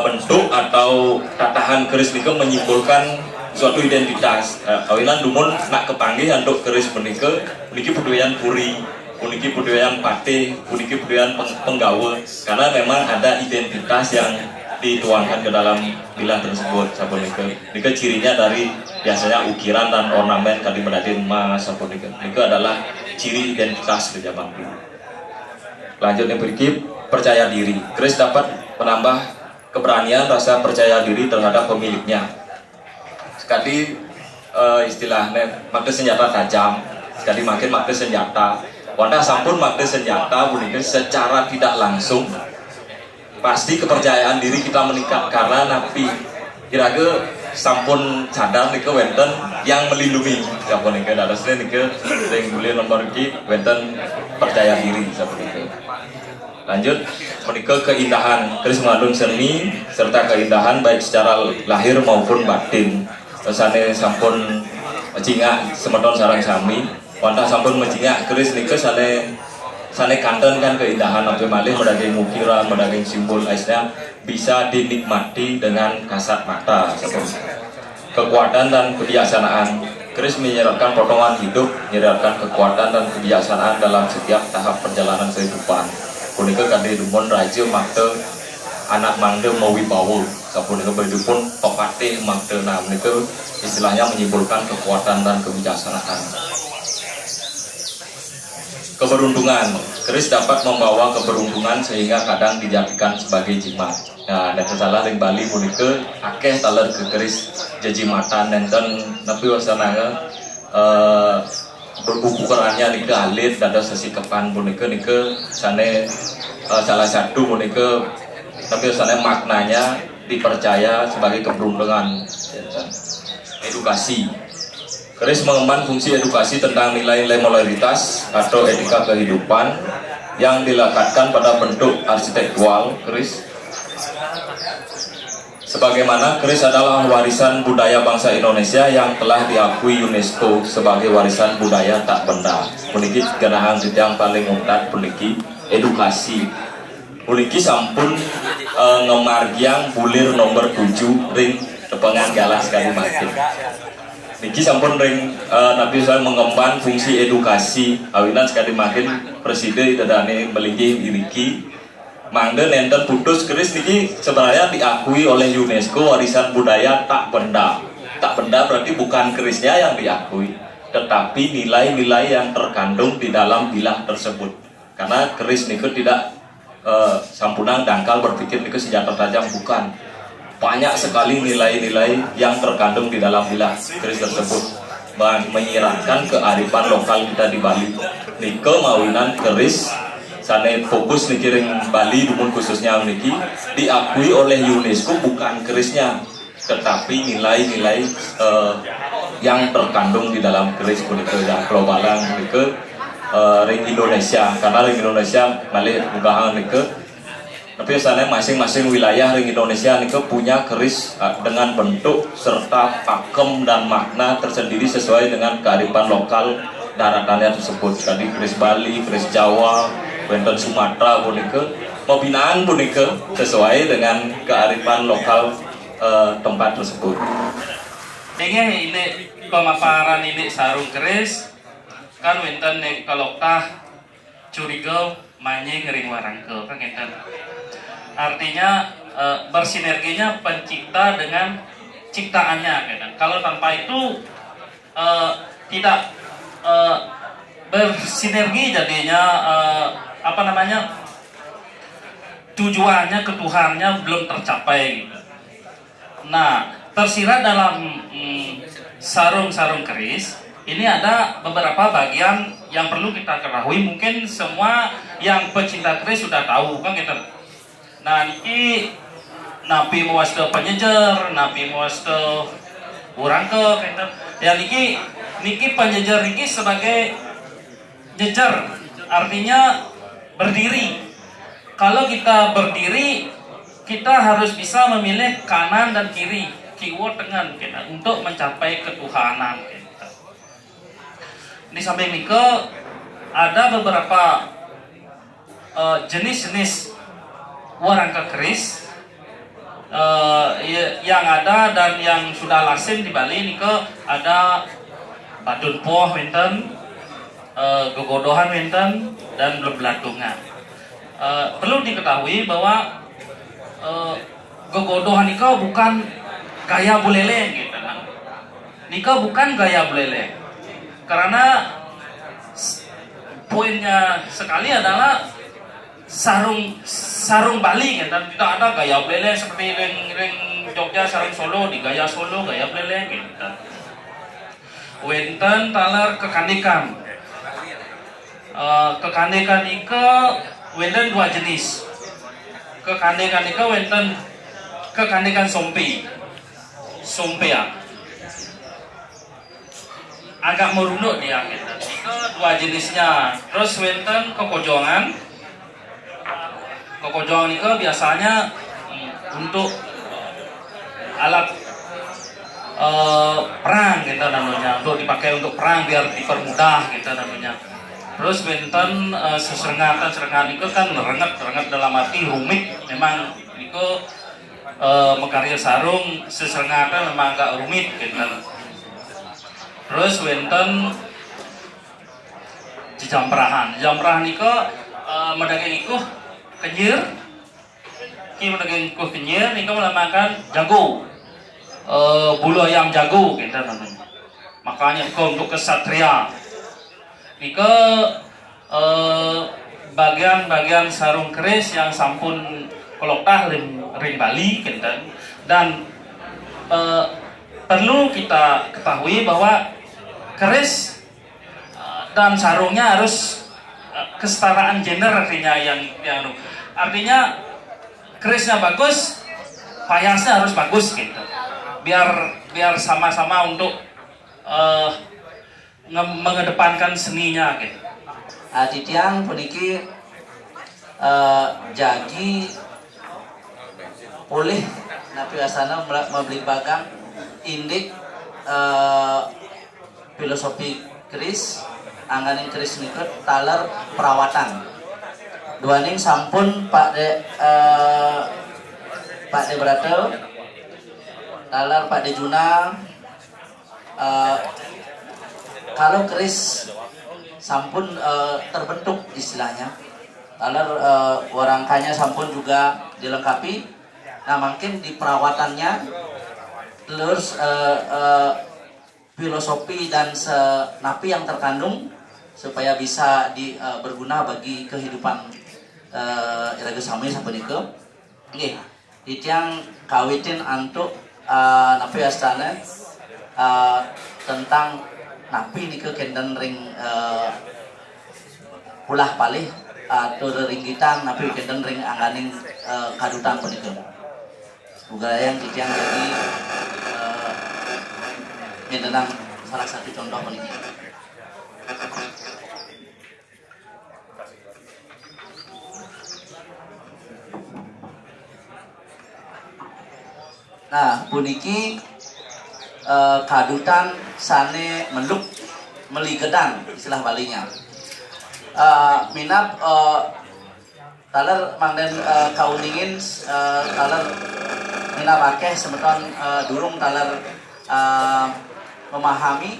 Speaker 7: bentuk atau tatahan keris nika menyimbolkan suatu identitas. Awinan dumun nak kepanggih untuk keris punika puniki budayan puri, puniki budayan pate, puniki budayan penggawa, karena memang ada identitas yang dituangkan ke dalam bilah tersebut sapunika. Nika cirinya dari biasanya ukiran dan ornamen kali medatin emas sapunika. Nika adalah ciri identitas di zaman dulu. Lanjutnya berikut percaya diri. Keris dapat menambah keberanian rasa percaya diri terhadap pemiliknya. Sekali istilahnya makna senjata tajam, sekali makin makna senjata. Wanda sampun makna senjata punika secara tidak langsung pasti kepercayaan diri kita meningkat karena napi kira-kira sampun sadar nika wenten yang melindungi sampun nika dadosne nika sing boleh nomor iki wenten percaya diri sampun nika. Lanjut menika keindahan. Keris mengandung seni serta keindahan baik secara lahir maupun batin. Sane sampun cingak semeton sareng sami wantah sampun mencingak keris nika sane kanten kan keindahan atau malih medaging ukiran, medaging simbol aisnya bisa dinikmati dengan kasat mata. Kekuatan dan kebijaksanaan. Keris menyeratkan potongan hidup, menyeratkan kekuatan dan kebijaksanaan dalam setiap tahap perjalanan kehidupan. Punika kadhe dumun raja makte anak mangde mawibawa. Sapunika berjupun pepatih makte nam nika istilahnya menyimbolkan kekuatan dan kebijaksanaan. Keberuntungan. Keris dapat membawa keberuntungan sehingga kadang dijadikan sebagai jimat. Nah, dan salah ring Bali punika akeh taler ke keris jejimatan nenten nepi wasanana berukurannya nika alit dados sesikepan punika nika sane salah satu punika tapi wasana maknanya dipercaya sebagai keberuntungan. Edukasi. Keris mengemban fungsi edukasi tentang nilai-nilai moralitas atau etika kehidupan yang dilekatkan pada bentuk arsitektural keris. Sebagaimana keris adalah warisan budaya bangsa Indonesia yang telah diakui UNESCO sebagai warisan budaya tak benda. Puniki genahang yang paling umum puniki edukasi. Puniki sampun ngemargiang bulir nomor 7 ring tepengan galas sekali makin. Niki sampun ring Nabi Yusuf mengemban fungsi edukasi awinan sekali makin presiden dadane melinggi iriki mangga nenten putus keris niki sebenarnya diakui oleh UNESCO warisan budaya tak benda. Tak benda berarti bukan kerisnya yang diakui, tetapi nilai-nilai yang terkandung di dalam bilah tersebut. Karena keris niku tidak sampunang dangkal berpikir niku senjata tajam, bukan. Banyak sekali nilai-nilai yang terkandung di dalam bilah keris tersebut menyiratkan kearifan lokal kita di Bali. Nike mawinan keris sane fokus niki ring Bali dumun khususnya niki diakui oleh UNESCO bukan kerisnya tetapi nilai-nilai yang terkandung di dalam keris punika yang globalan nike ring Indonesia, karena ring Indonesia malih bukahan nike Tapi biasanya masing-masing wilayah di Indonesia ini punya keris dengan bentuk serta pakem dan makna tersendiri sesuai dengan kearifan lokal daratannya tersebut. Tadi keris Bali, keris Jawa, wonten Sumatera punika, pembinaan punika sesuai dengan kearifan lokal tempat tersebut.
Speaker 8: Ini pemaparan ini sarung keris kan wonten kalau curiga manye ngering warangke kan enten. Artinya bersinerginya pencipta dengan ciptaannya kan. Kalau tanpa itu tidak bersinergi jadinya tujuannya ketuhannya belum tercapai gitu. Nah, tersirat dalam sarung-sarung keris ini ada beberapa bagian yang perlu kita ketahui. Mungkin semua yang pecinta keris sudah tahu kan gitu. Nah, ini napi muaste penyejer, napi muaste urangke gitu. Ya niki penjejer niki sebagai jejer, artinya berdiri. Kalau kita berdiri, kita harus bisa memilih kanan dan kiri, kiwa tengah gitu, untuk mencapai ketuhanan gitu. Di samping nike ada beberapa jenis-jenis warangka keris yang ada dan yang sudah lazim di Bali nike ada badun poh wenten, gegodohan wenten, dan blebeladungan. Perlu diketahui bahwa gegodohan nike bukan gaya buleleng gitu. Nike bukan gaya buleleng. Karena poinnya sekali adalah sarung Bali kan, dan tidak ada gaya beleleng seperti ring Jogja sarung Solo, di gaya Solo gaya beleleng gitu. Wenten talar kekandikan. Kekandikan ike wenten dua jenis. Kekandikan ike wenten kekandikan sompea. Agak merunduk dia gitu. Ike dua jenisnya. Terus wenten kekojongan. Kekojongan itu biasanya untuk alat perang gitu namanya, untuk dipakai untuk perang biar dipermudah gitu namanya. Terus benten serengat itu kan renget dalam arti rumit. Memang itu mekarya sarung seserengatan memang agak rumit gitu. Terus benten jamprahan itu medaging itu kenyir, medaging kenyir itu melambangkan jago, bulu ayam jago gitu namanya. Makanya itu untuk kesatria. Itu bagian-bagian sarung keris yang sampun kolokta ring Bali gitu. Dan perlu kita ketahui bahwa keris dan sarungnya harus kesetaraan gender, artinya kerisnya bagus, payasnya harus bagus gitu, biar sama-sama untuk mengedepankan seninya gitu.
Speaker 9: Titiang puniki jagi pulih napi asana membeli bagang indik filosofi keris angganing keris nikut taler perawatan duaning sampun Pak De Bratel taler Pak De Juna. Kalau keris sampun terbentuk istilahnya, taler warangkanya sampun juga dilengkapi. Nah mungkin di perawatannya terus filosofi dan senapi yang terkandung supaya bisa berguna bagi kehidupan iraga sami sampai nike. Nggih, titiang kawitin antuk napi astana tentang napi nike kenden ring ulah palih atau ringgitan napi kenden ring angganing kadutan punike. Budaya yang titiang jadi tentang salah satu contoh penelitian. Nah, puniki kadutan sane menduk meligedan istilah balinya. Minap taler mangden kauningin taler minap akeh semeton durung taler memahami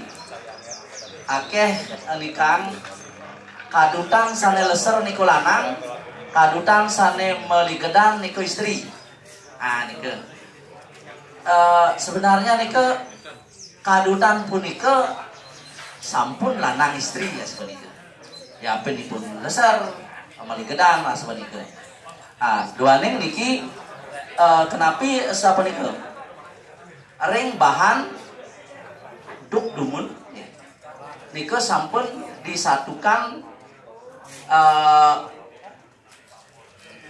Speaker 9: akeh nikang kadutan sane leser niku lanang, kadutan sane meligedan niku istri. Nike sebenarnya nike kadutan punika sampun lanang istri ya sebenarnya. Ya penipun leser meligedan lah sebenarnya. Duaning niki kenapi sapunika ring bahan duk dumun nike sampun disatukan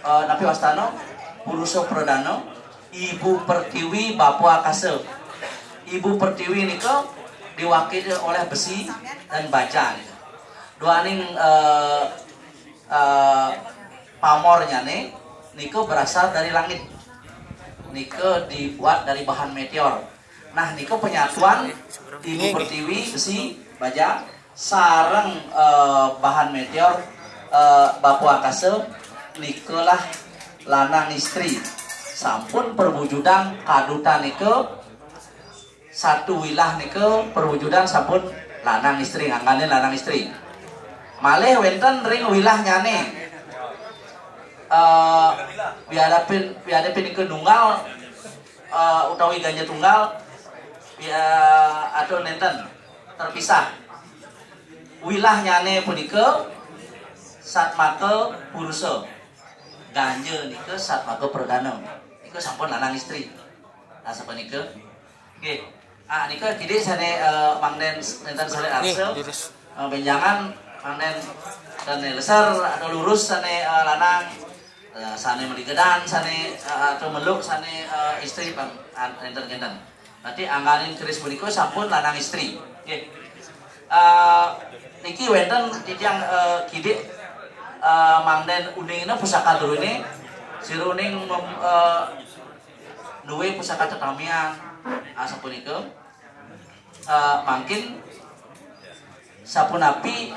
Speaker 9: Napi Wastano Puruso Prodano Ibu Pertiwi Bapu Akase. Ibu Pertiwi niko diwakili oleh besi dan baja. Duaning pamornya niko berasal dari langit. Niko dibuat dari bahan meteor. Nah niko penyatuan Ibu Pertiwi besi baja sareng bahan meteor Bapu Akase niko lah lanang istri. Sampun perwujudan kadutan niko satu wilah niko perwujudan sampun lanang istri, ngangganin lanang istri. Malih wenten ring wilah nyane biadapin niko nunggal utawi ganja tunggal atau nenten terpisah. Wilah nyane punika satmake purusa, ganja niko satmake perdana. Niku sampun lanang istri. Nah sapunika. Nggih. Niku kide sane mangden nenten sore arsel. Benjangan mangden sane leser atau lurus sane lanang, sane meligedan sane atau meluk sane istri nenten-nenten. Nanti angganin keris punika sampun lanang istri. Nggih. Niki wenten titiang kide mangden uningna pusaka durune siruning duwe pusaka tetamian sapunika mangkin sapunapi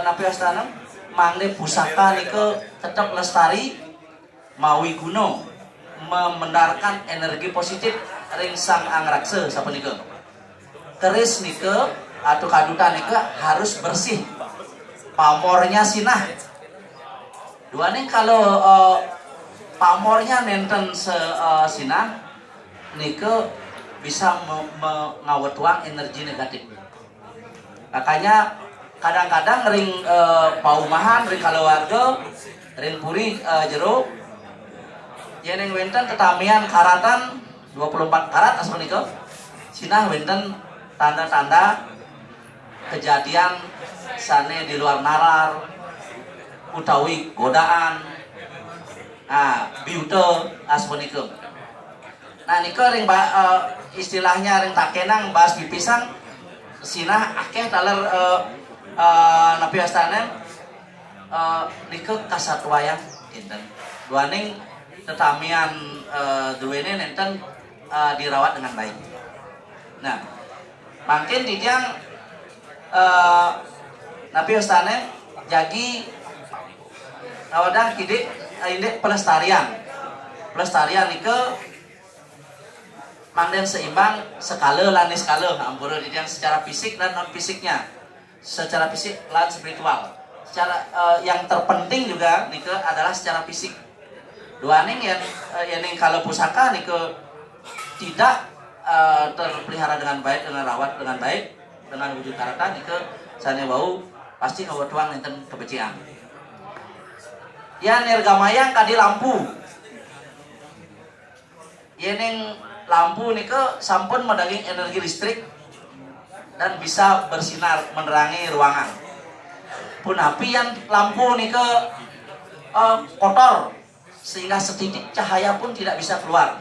Speaker 9: Napi Wastana mangde pusaka niku tetap lestari mawi guna memendarkan energi positif ring sang angrakse sapunika. Keris niku atau kadutan niku harus bersih, pamornya sinah. Duaning kalau pamornya nenten sinah nike bisa mengawetwang energi negatif. Makanya kadang-kadang ring paumahan, ring keluarga, ring puri jero yeneng wenten tetamian karatan 24 karat asal nike sinah wenten tanda-tanda kejadian sane di luar nalar utawi godaan biute aspunika. Nah nika ring istilahnya ring takenang bahas bipisang sinah akeh taler Napi Wastana nika kasatwayang kinten. Duaning tetamian duwene nenten dirawat dengan baik. Nah mungkin titiang Napi Wastana jadi awadah kide indek pelestarian nike mangden seimbang skala lan skala ampura yang secara fisik dan non fisiknya, secara fisik lan spiritual. Secara yang terpenting juga nike adalah secara fisik. Duaning yang kalau pusaka nike tidak terpelihara dengan baik, dengan rawat dengan baik, dengan wujud karata nike sane bau pasti ngawatuang nenten kebecian. Ya nirgamayang kadi lampu. Yeneng lampu nike sampun medaging energi listrik dan bisa bersinar menerangi ruangan. Punapi yang lampu nike kotor sehingga setitik cahaya pun tidak bisa keluar.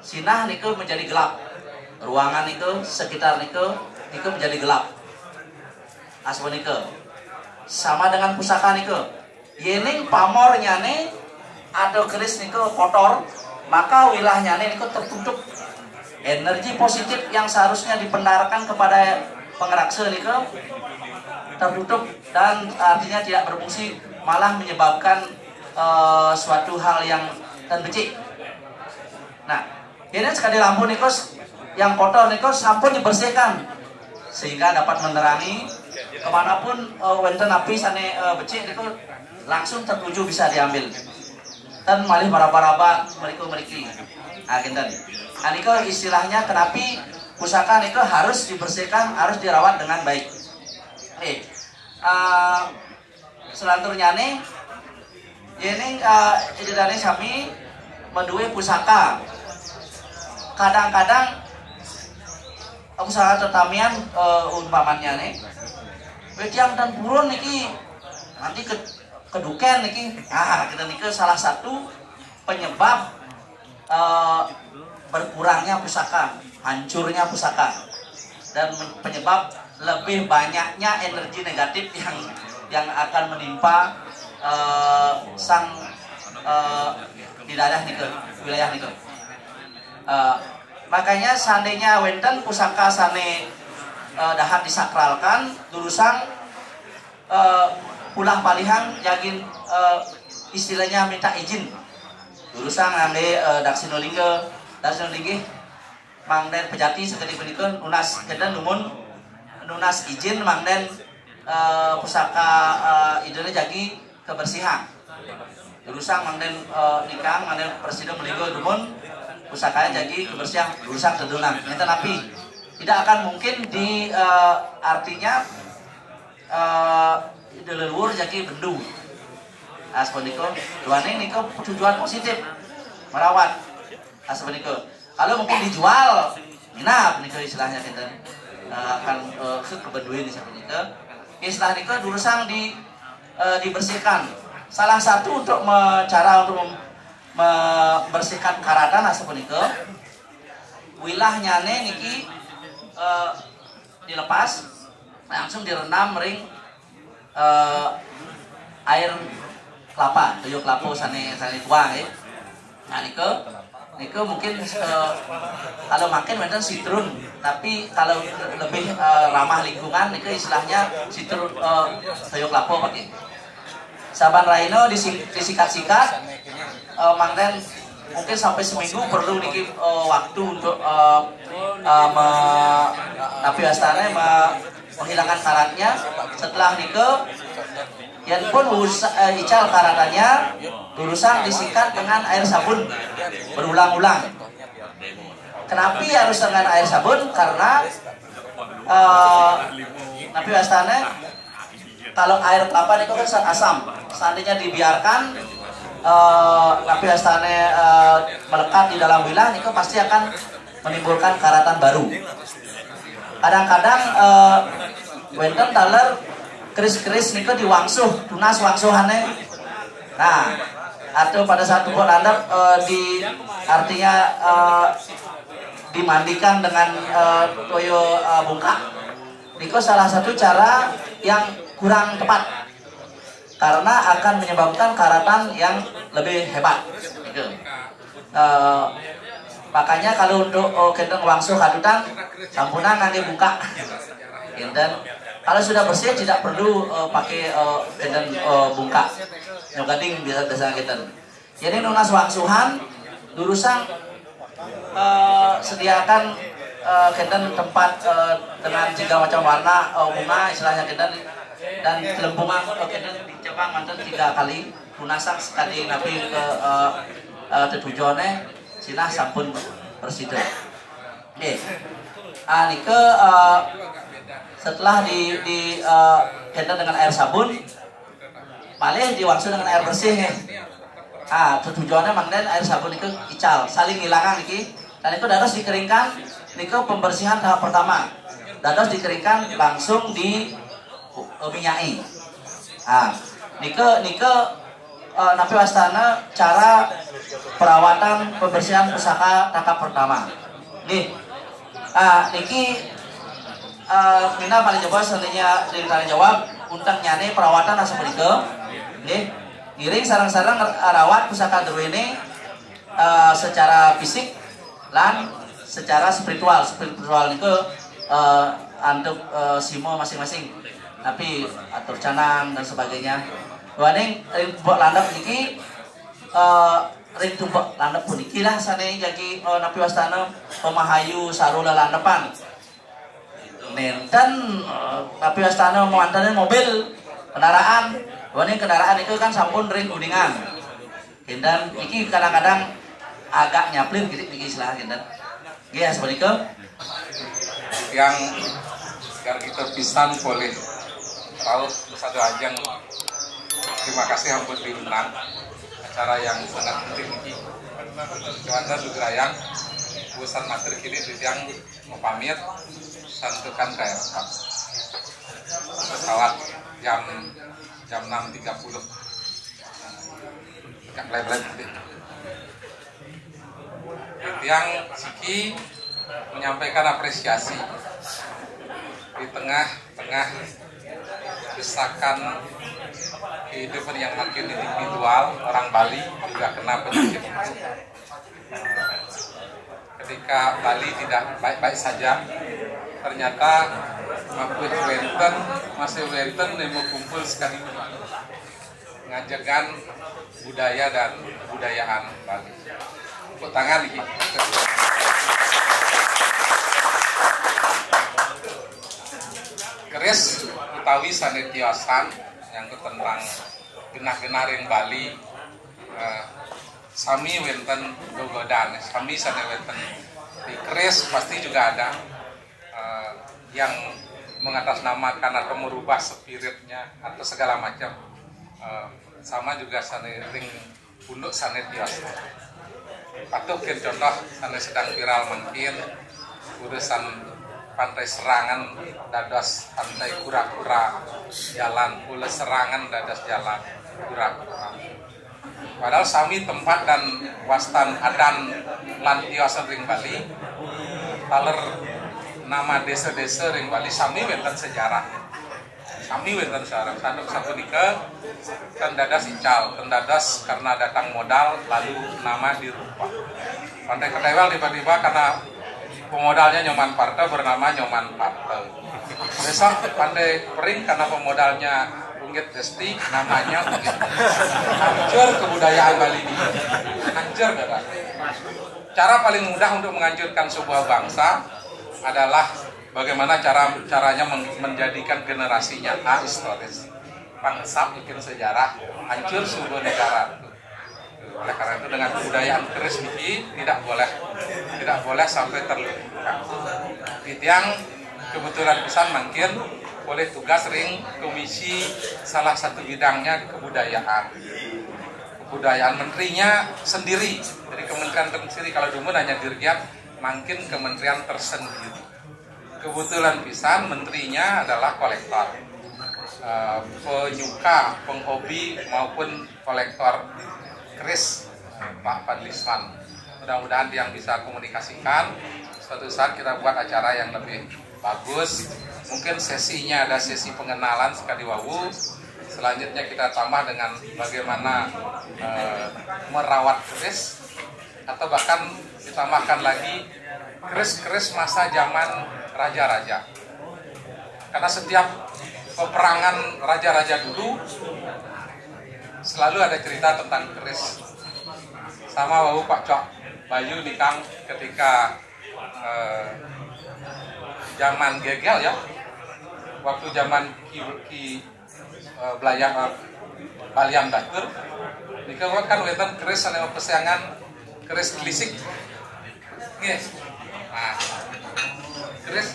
Speaker 9: Sinah nike menjadi gelap. Ruangan nike sekitar nike menjadi gelap. Asma nike sama dengan pusaka nike. Yening pamornya nih atau keris nike kotor, maka wilayahnya ini tertutup. Energi positif yang seharusnya dipendarkan kepada pengerakse ini tertutup dan artinya tidak berfungsi, malah menyebabkan suatu hal yang becik. Nah, ini sekali lampu nikos yang kotor nikos sampun dibersihkan sehingga dapat menerangi kemanapun wonten api sane becik nikos langsung tertuju bisa diambil dan malih baraba-baraba meriki. Nah, kinten. Nah, niko istilahnya kenapa pusaka niko harus dibersihkan, harus dirawat dengan baik. Selanjutnya nih, ini dari kami mendue pusaka. Kadang-kadang pusaka tetamian umpamanya nih, wediang dan burun niki nanti keduken niki. Nah, kita niki salah satu penyebab berkurangnya pusaka, hancurnya pusaka, dan penyebab lebih banyaknya energi negatif yang akan menimpa sang di daerah nikel, wilayah nikel. Makanya seandainya wenten pusaka sane dahat disakralkan, durusang pulang palihang yakin istilahnya minta izin. Durusang ngambil daksinolingge mangden pejati seketik benikun unas kedan numun nunas izin mangden pusaka idene jagi kebersihan. Durusang mangden nikang mangden presiden melinggo numun pusakanya jadi kebersihan durusang tedunang. Ngeten api tidak akan mungkin di artinya di leluhur jadi bendu. Asponiko tuane niko tujuan positif merawat asponiko. Kalau mungkin dijual, nah niko istilahnya kita akan kebenduin asponiko. Istilah niko durusang dibersihkan. Salah satu untuk cara untuk membersihkan karatan asponiko. Wilahnya niki dilepas langsung direndam ring air kelapa, tuyuk kelapa sane tuang ya. Nah niko mungkin kalau makin wonten sitrun, tapi kalau lebih ramah lingkungan niko istilahnya sitrun tuyuk kelapa pakai. Saban raino disikat-sikat mangden mungkin sampai seminggu perlu niki waktu untuk tapi astana menghilangkan karatnya. Setelah niko yang pun ical karatannya durusang disikat dengan air sabun berulang-ulang. Kenapa harus dengan air sabun? Karena napi astana kalau air kelapa itu kan asam. Seandainya dibiarkan napi astana melekat di dalam wilah itu pasti akan menimbulkan karatan baru. Kadang-kadang wonten taler keris-keris niku diwangsuh, tunas wangsuhane. Nah, atau pada saat pun Anda artinya dimandikan dengan toyo bungkak. Niku salah satu cara yang kurang tepat. Karena akan menyebabkan karatan yang lebih hebat. Gitu. Makanya kalau untuk kendeng wangsuh kadutan sampunan nanti buka. Dan kalau sudah bersih tidak perlu pakai kendeng buka. Nyogading biasa kita. Jadi nunas wangsuhan durusang sediakan kendeng tempat dengan tiga macam warna bunga istilahnya kendeng dan lempungan kendeng di Jepang mantan 3 kali lunasak sekali nabi ke tujuannya sinah sampun bersih. Oke. Nike setelah di kendeng dengan air sabun malih diwangsu dengan air bersih ya. Tujuannya mangden air sabun itu ical saling hilangan niki dan itu dados dikeringkan niki pembersihan tahap pertama. Dados dikeringkan langsung di minyai. Nike napi wastana cara perawatan pembersihan pusaka tahap pertama. Nih. Niki Mina paling coba seandainya ditanya jawab untang nyane perawatan asa begitu. Nggih. Ngiring sarang-sarang rawat pusaka dulu ini secara fisik lan secara spiritual niku untuk simo masing-masing. Tapi atur canang dan sebagainya. Waning tumbuk landep niki ring tumbuk landep puniki lah sane jadi napi wastana pemahayu sarula landepan. Nenten napi wastana muantane mobil kendaraan. Waning kendaraan itu kan sampun ring kuningan. Dan iki kadang-kadang agak nyaplin gitu niki istilah kinten. Nggih sapunika
Speaker 2: yang kita pisan boleh tahu satu ajang. Terima kasih ampun diundang acara yang sangat penting ini. Cuaca juga yang urusan materi kini yang mau pamit santukan kayak pesawat jam 6.30 yang lain-lain nanti. Yang Siki menyampaikan apresiasi di tengah-tengah desakan kehidupan yang makin individual, orang Bali juga kena penyakit. Ketika Bali tidak baik-baik saja, ternyata masih Wenten nemu kumpul sekali mengajarkan budaya dan kebudayaan Bali. Tepuk tangan lagi. Keris utawi sanetiosan yang tentang genah-genaring Bali sami wenten gogodan, sami sane wenten di keris pasti juga ada yang mengatasnamakan atau merubah spiritnya atau segala macam. Sama juga sane ring punduk sanetiosan. Patuh contoh sane sedang viral mungkin urusan pantai Serangan dadas pantai kura-kura jalan pula Serangan dadas jalan kura-kura. Padahal sami tempat dan wastan adan lan tiosan ring Bali taler nama desa-desa ring Bali sami wenten sejarah. Sami wenten sejarah. Sanduk sapunika kan dadas ical, kan dadas karena datang modal lalu nama dirubah. Pantai Ketewel tiba-tiba karena pemodalnya Nyoman Parta bernama Nyoman Parta. Besok Pandai Pering karena pemodalnya Unggit Desti namanya Unggit. Hancur kebudayaan Bali ini. Hancur gak? Cara paling mudah untuk menghancurkan sebuah bangsa adalah bagaimana caranya menjadikan generasinya ahistoris. Bangsa bikin sejarah, hancur sebuah negara. Oleh karena itu dengan kebudayaan keris ini tidak boleh sampai terlupakan. Yang kebetulan pisan mungkin oleh tugas ring komisi salah satu bidangnya kebudayaan. Kebudayaan menterinya sendiri, jadi kementerian tersendiri. Kalau dulu hanya dirjen, makin kementerian tersendiri. Kebetulan pisan menterinya adalah kolektor, penyuka, penghobi maupun kolektor keris, Pak Fadlisman. Mudah-mudahan yang bisa komunikasikan suatu saat kita buat acara yang lebih bagus. Mungkin sesinya ada sesi pengenalan sekali wawu. Selanjutnya kita tambah dengan bagaimana merawat keris, atau bahkan ditambahkan lagi keris-keris masa zaman raja-raja. Karena setiap peperangan raja-raja dulu selalu ada cerita tentang keris. Sama wawu Pak Cok Bayu nikang ketika zaman gegel ya, waktu zaman Baliam Datur, nikah kan weten keris sama pesangan keris gelisik, yes. Nah, keris,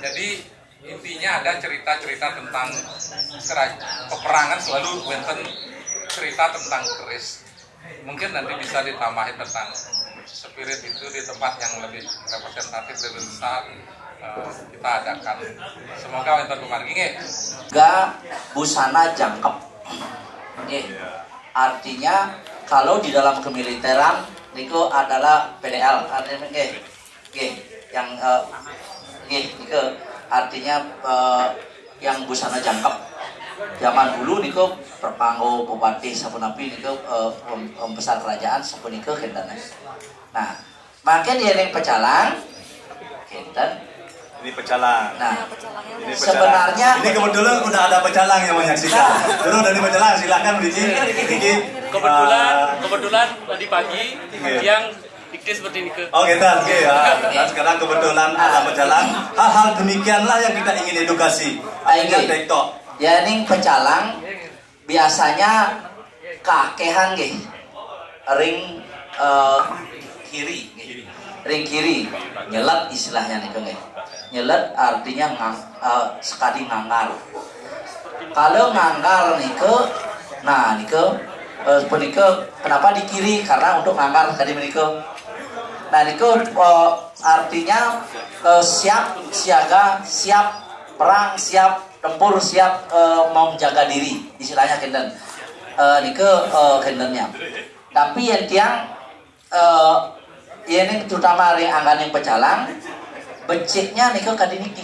Speaker 2: jadi intinya ada cerita-cerita tentang peperangan selalu wenten cerita tentang keris. Mungkin nanti bisa ditambahin tentang spirit itu di tempat yang lebih representatif, lebih besar kita adakan. Semoga wenten kumargi.
Speaker 9: Ga busana jangkep. Artinya kalau di dalam kemiliteran itu adalah PDL, artinya yang itu artinya yang busana jangkep. zaman dulu niku perpanggo bupati sapunapi niku besar kerajaan sapunika kinten. Nah, makin dia ning pecalang kinten.
Speaker 1: Ini pecalang.
Speaker 9: Nah,
Speaker 1: ini
Speaker 9: sebenarnya
Speaker 1: ini kebetulan udah ada pecalang yang menyaksikan. Terus dari pecalang silakan Riki.
Speaker 10: Kebetulan tadi pagi yang dikti seperti ini ke.
Speaker 1: Oh gitu, oke ya. Dan sekarang kebetulan ada pecalang. Hal-hal demikianlah yang kita ingin edukasi. Akhirnya TikTok.
Speaker 9: Ya ning pecalang biasanya kakehan nggih. Ring kiri. Ring kiri. Nyelet istilahnya niku nggih. Nyelet artinya sekali nganggar. Kalau nganggar niku, nah niku punika kenapa di kiri? Karena untuk nganggar tadi niku. Nah niku artinya siap siaga, siap perang, siap tempur, siap mau menjaga diri, istilahnya kinten. Niku kintennya. Tapi yang tiang ini terutama ring anggan yang pecalang, beciknya niku kadiniki.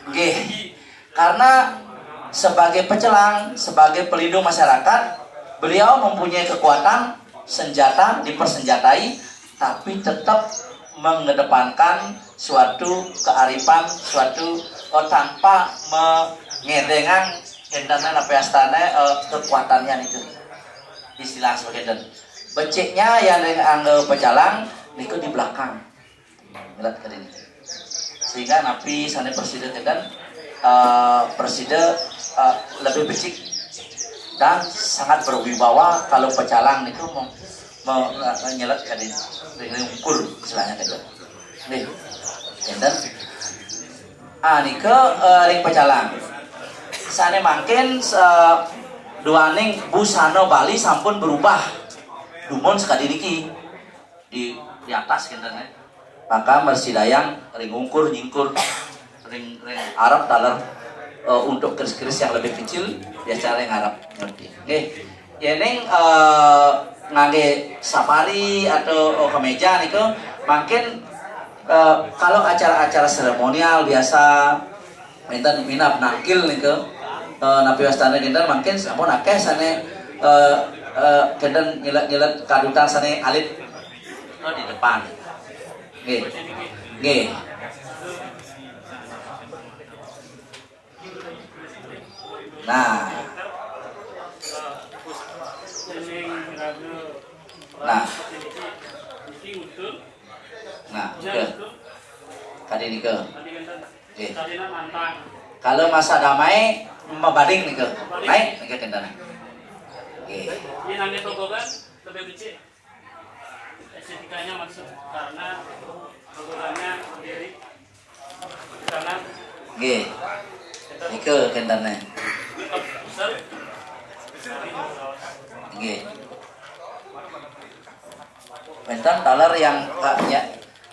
Speaker 9: Nggih. Karena sebagai pecelang, sebagai pelindung masyarakat, beliau mempunyai kekuatan senjata, dipersenjatai, tapi tetap mengedepankan suatu kearifan, suatu tanpa mengedengan kendanan apa astana kekuatannya itu. Istilah sebagai beciknya yang dianggap pecalang niku di belakang. Lihat ke ini. Sehingga napi sana presiden dan presiden lebih becik dan sangat berwibawa kalau pecalang niku menyelat ke ini. Dengan ukur istilahnya gitu. Nih. Dan niku ring pecalang. Sana makin dua ning busana Bali sampun berubah. Dumon sekali niki di atas kinten. Maka mersidayang ring ungkur nyingkur ring Arab dalam untuk keris-keris yang lebih kecil biasa ring Arab ngerti. Nggih. Yen ngangge safari atau kemeja niku makin kalau acara-acara seremonial biasa minten minap nangkil niku napi wastana kinten makin sampun akeh sane kinten nyelet kadutan sane alit di depan. Nggih. Nggih. Nah. Nah, ke. Kali ini ke. Oke. Kalau masa damai membanding nih ke. Naik nih ke kendana. Oke.
Speaker 10: Ini namanya togogan lebih becik. Estetikanya maksud karena togogannya berdiri di kanan.
Speaker 9: Oke. Nih ke kendana. Oke. Benten taler yang ya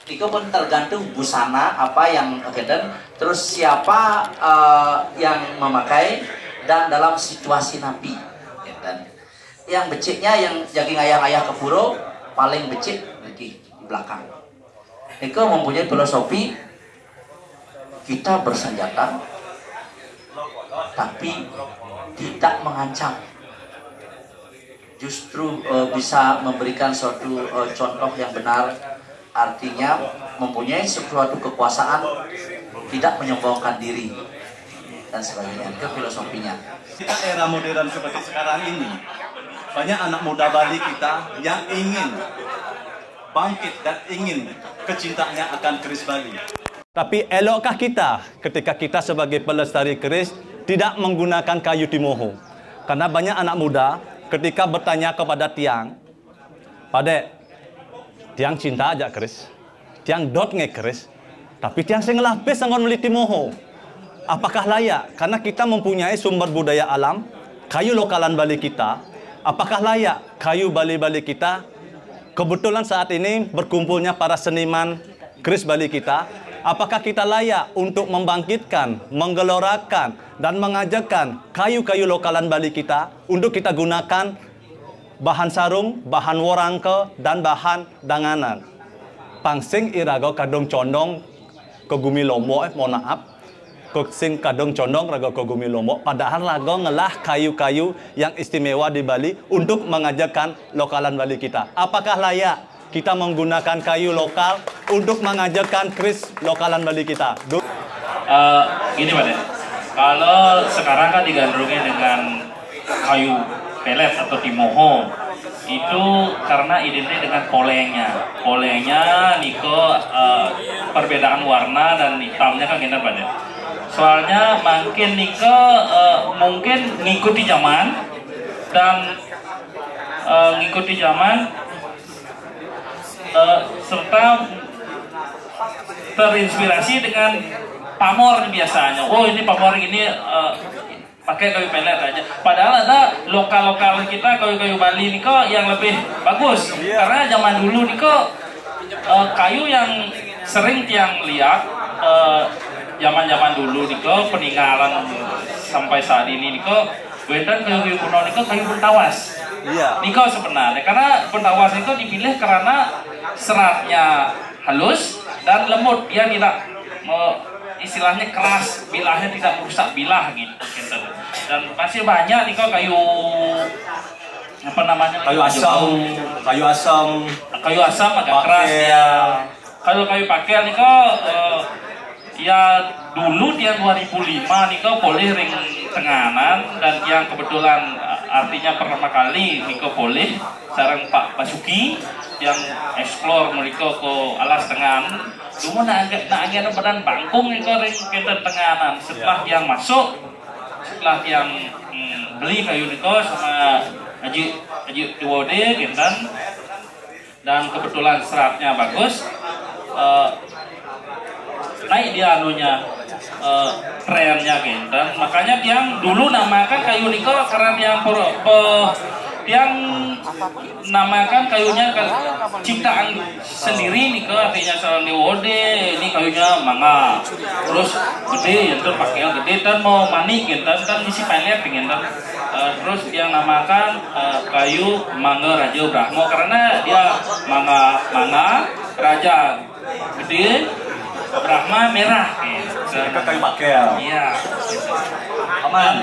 Speaker 9: itu pun tergantung busana apa yang keden, terus siapa yang memakai dan dalam situasi napi. Dan yang beciknya yang jadi ayah-ayah ke puro paling becik di belakang. Itu mempunyai filosofi kita bersenjata tapi tidak mengancam. Justru bisa memberikan suatu contoh yang benar, artinya mempunyai suatu kekuasaan, tidak menyombongkan diri dan sebagainya. Itu filosofinya.
Speaker 1: Kita era modern seperti sekarang ini, banyak anak muda Bali kita yang ingin bangkit dan ingin kecintaannya akan keris Bali. Tapi elokkah kita ketika kita sebagai pelestari keris tidak menggunakan kayu timoho? Karena banyak anak muda ketika bertanya kepada tiang, Pade, tiang cinta aja keris, tiang dot nge keris, tapi tiang sing lapis sangon meli timoho. Apakah layak? Karena kita mempunyai sumber budaya alam, kayu lokalan Bali kita. Apakah layak kayu Bali-Bali kita? Kebetulan saat ini berkumpulnya para seniman keris Bali kita. Apakah kita layak untuk membangkitkan, menggelorakan, dan mengajarkan kayu-kayu lokalan Bali kita untuk kita gunakan bahan sarung, bahan warangke, dan bahan danganan. Pangsing irago kadung condong ke Gumi Lomo, mohon maaf. sing kadang condong raga kogumi Lombok, padahal lago ngelah kayu-kayu yang istimewa di Bali untuk mengajarkan lokalan Bali kita. Apakah layak kita menggunakan kayu lokal untuk mengajarkan keris lokalan Bali kita?
Speaker 8: Gini Pak, kalau sekarang kan digandrungi dengan kayu pelet atau timoho, itu karena identik dengan polengnya. Polengnya niko perbedaan warna dan hitamnya kan kita Pak. Soalnya makin niko mungkin ngikuti zaman dan ngikuti zaman serta terinspirasi dengan pamor biasanya. Oh ini pamor ini pakai kayu pelet aja. Padahal ada lokal-lokal kita kayu-kayu Bali niko yang lebih bagus. Karena zaman dulu niko kayu yang sering tiang lihat zaman-zaman dulu niko peninggalan sampai saat ini niko beda kayu kuno niko kayu pentawas.
Speaker 1: Iya.
Speaker 8: Niko sebenarnya karena pentawas itu dipilih karena seratnya halus dan lembut, dia tidak istilahnya keras, bilahnya tidak merusak bilah gitu. Dan masih banyak niko kayu apa namanya?
Speaker 1: Kayu asam
Speaker 8: agak keras ya. Kalau kayu pakel niko ya dulu dia 2005 niko boleh ring tenganan dan yang kebetulan artinya pertama kali niko boleh sarang Pak Basuki yang eksplor mereka ke alas tengan. Cuma nak angin badan bangkung niko ring kita tenganan. Setelah yang masuk, setelah yang beli kayu niko sama Haji Diwode gitu, dan kebetulan seratnya bagus. Naik dia anunya trennya gitu, dan makanya yang dulu namakan kayu niko karena yang namakan kayunya ciptaan sendiri niko artinya sarang Diwode ini kayunya mangga terus gede itu pakai gede dan mau manik gitu dan isi pelet gitu. Terus yang namakan kayu mangga Raja Brahmo karena dia mangga raja gede Brahma merah
Speaker 1: Mereka kayu pakel.
Speaker 8: Iya.
Speaker 1: Paman,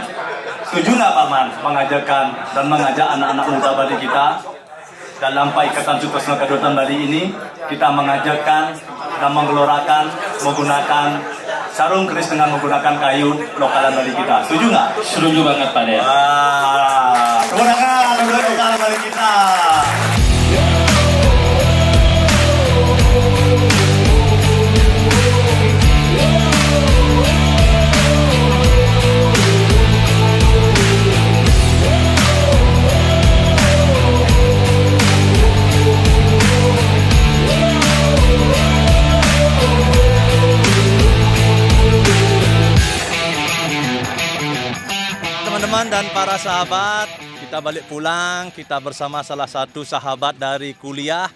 Speaker 1: setuju nggak Paman mengajarkan dan mengajak anak-anak muda Bali kita dalam Paikatan Sutresna Kadotan Bali ini kita mengajarkan dan menggelorakan menggunakan sarung keris dengan menggunakan kayu lokalan Bali kita. Setuju nggak?
Speaker 8: Setuju banget Pak Dea.
Speaker 1: Wah, kemudahan lokalan Bali kita. Teman-teman dan para sahabat, kita balik pulang, kita bersama salah satu sahabat dari kuliah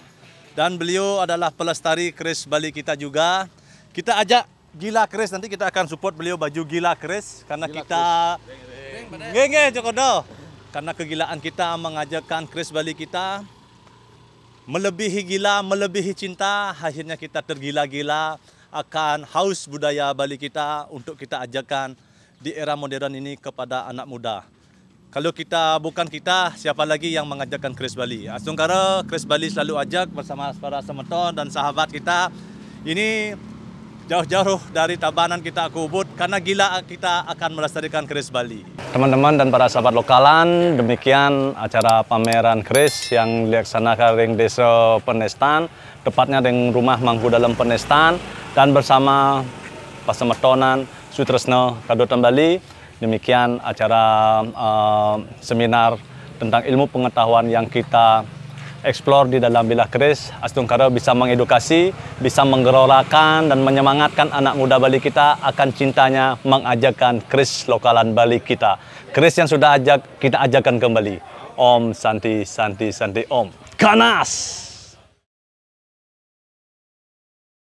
Speaker 1: dan beliau adalah pelestari keris Bali kita juga. Kita ajak Gila Keris, nanti kita akan support beliau baju Gila Keris karena kita geng Jokodo. Karena kegilaan kita mengajarkan keris Bali kita melebihi gila, melebihi cinta, akhirnya kita tergila-gila akan haus budaya Bali kita untuk kita ajarkan di era modern ini kepada anak muda. Kalau kita bukan kita, siapa lagi yang mengajarkan keris Bali? Astungkara keris Bali selalu ajak bersama para semeton dan sahabat kita. Ini jauh-jauh dari Tabanan kita ke Ubud karena gila kita akan melestarikan keris Bali. Teman-teman dan para sahabat lokalan, demikian acara pameran keris yang dilaksanakan di Desa Penestan, tepatnya di rumah Mangku dalam Penestan dan bersama pasemetonan Sutresna Kadotan Bali. Demikian acara seminar tentang ilmu pengetahuan yang kita eksplor di dalam bilah keris. Astungkara bisa mengedukasi, bisa menggelorakan dan menyemangatkan anak muda Bali kita akan cintanya mengajarkan keris lokalan Bali kita. Keris yang sudah kita ajarkan kembali. Om Santi Santi Santi Om. Ganas!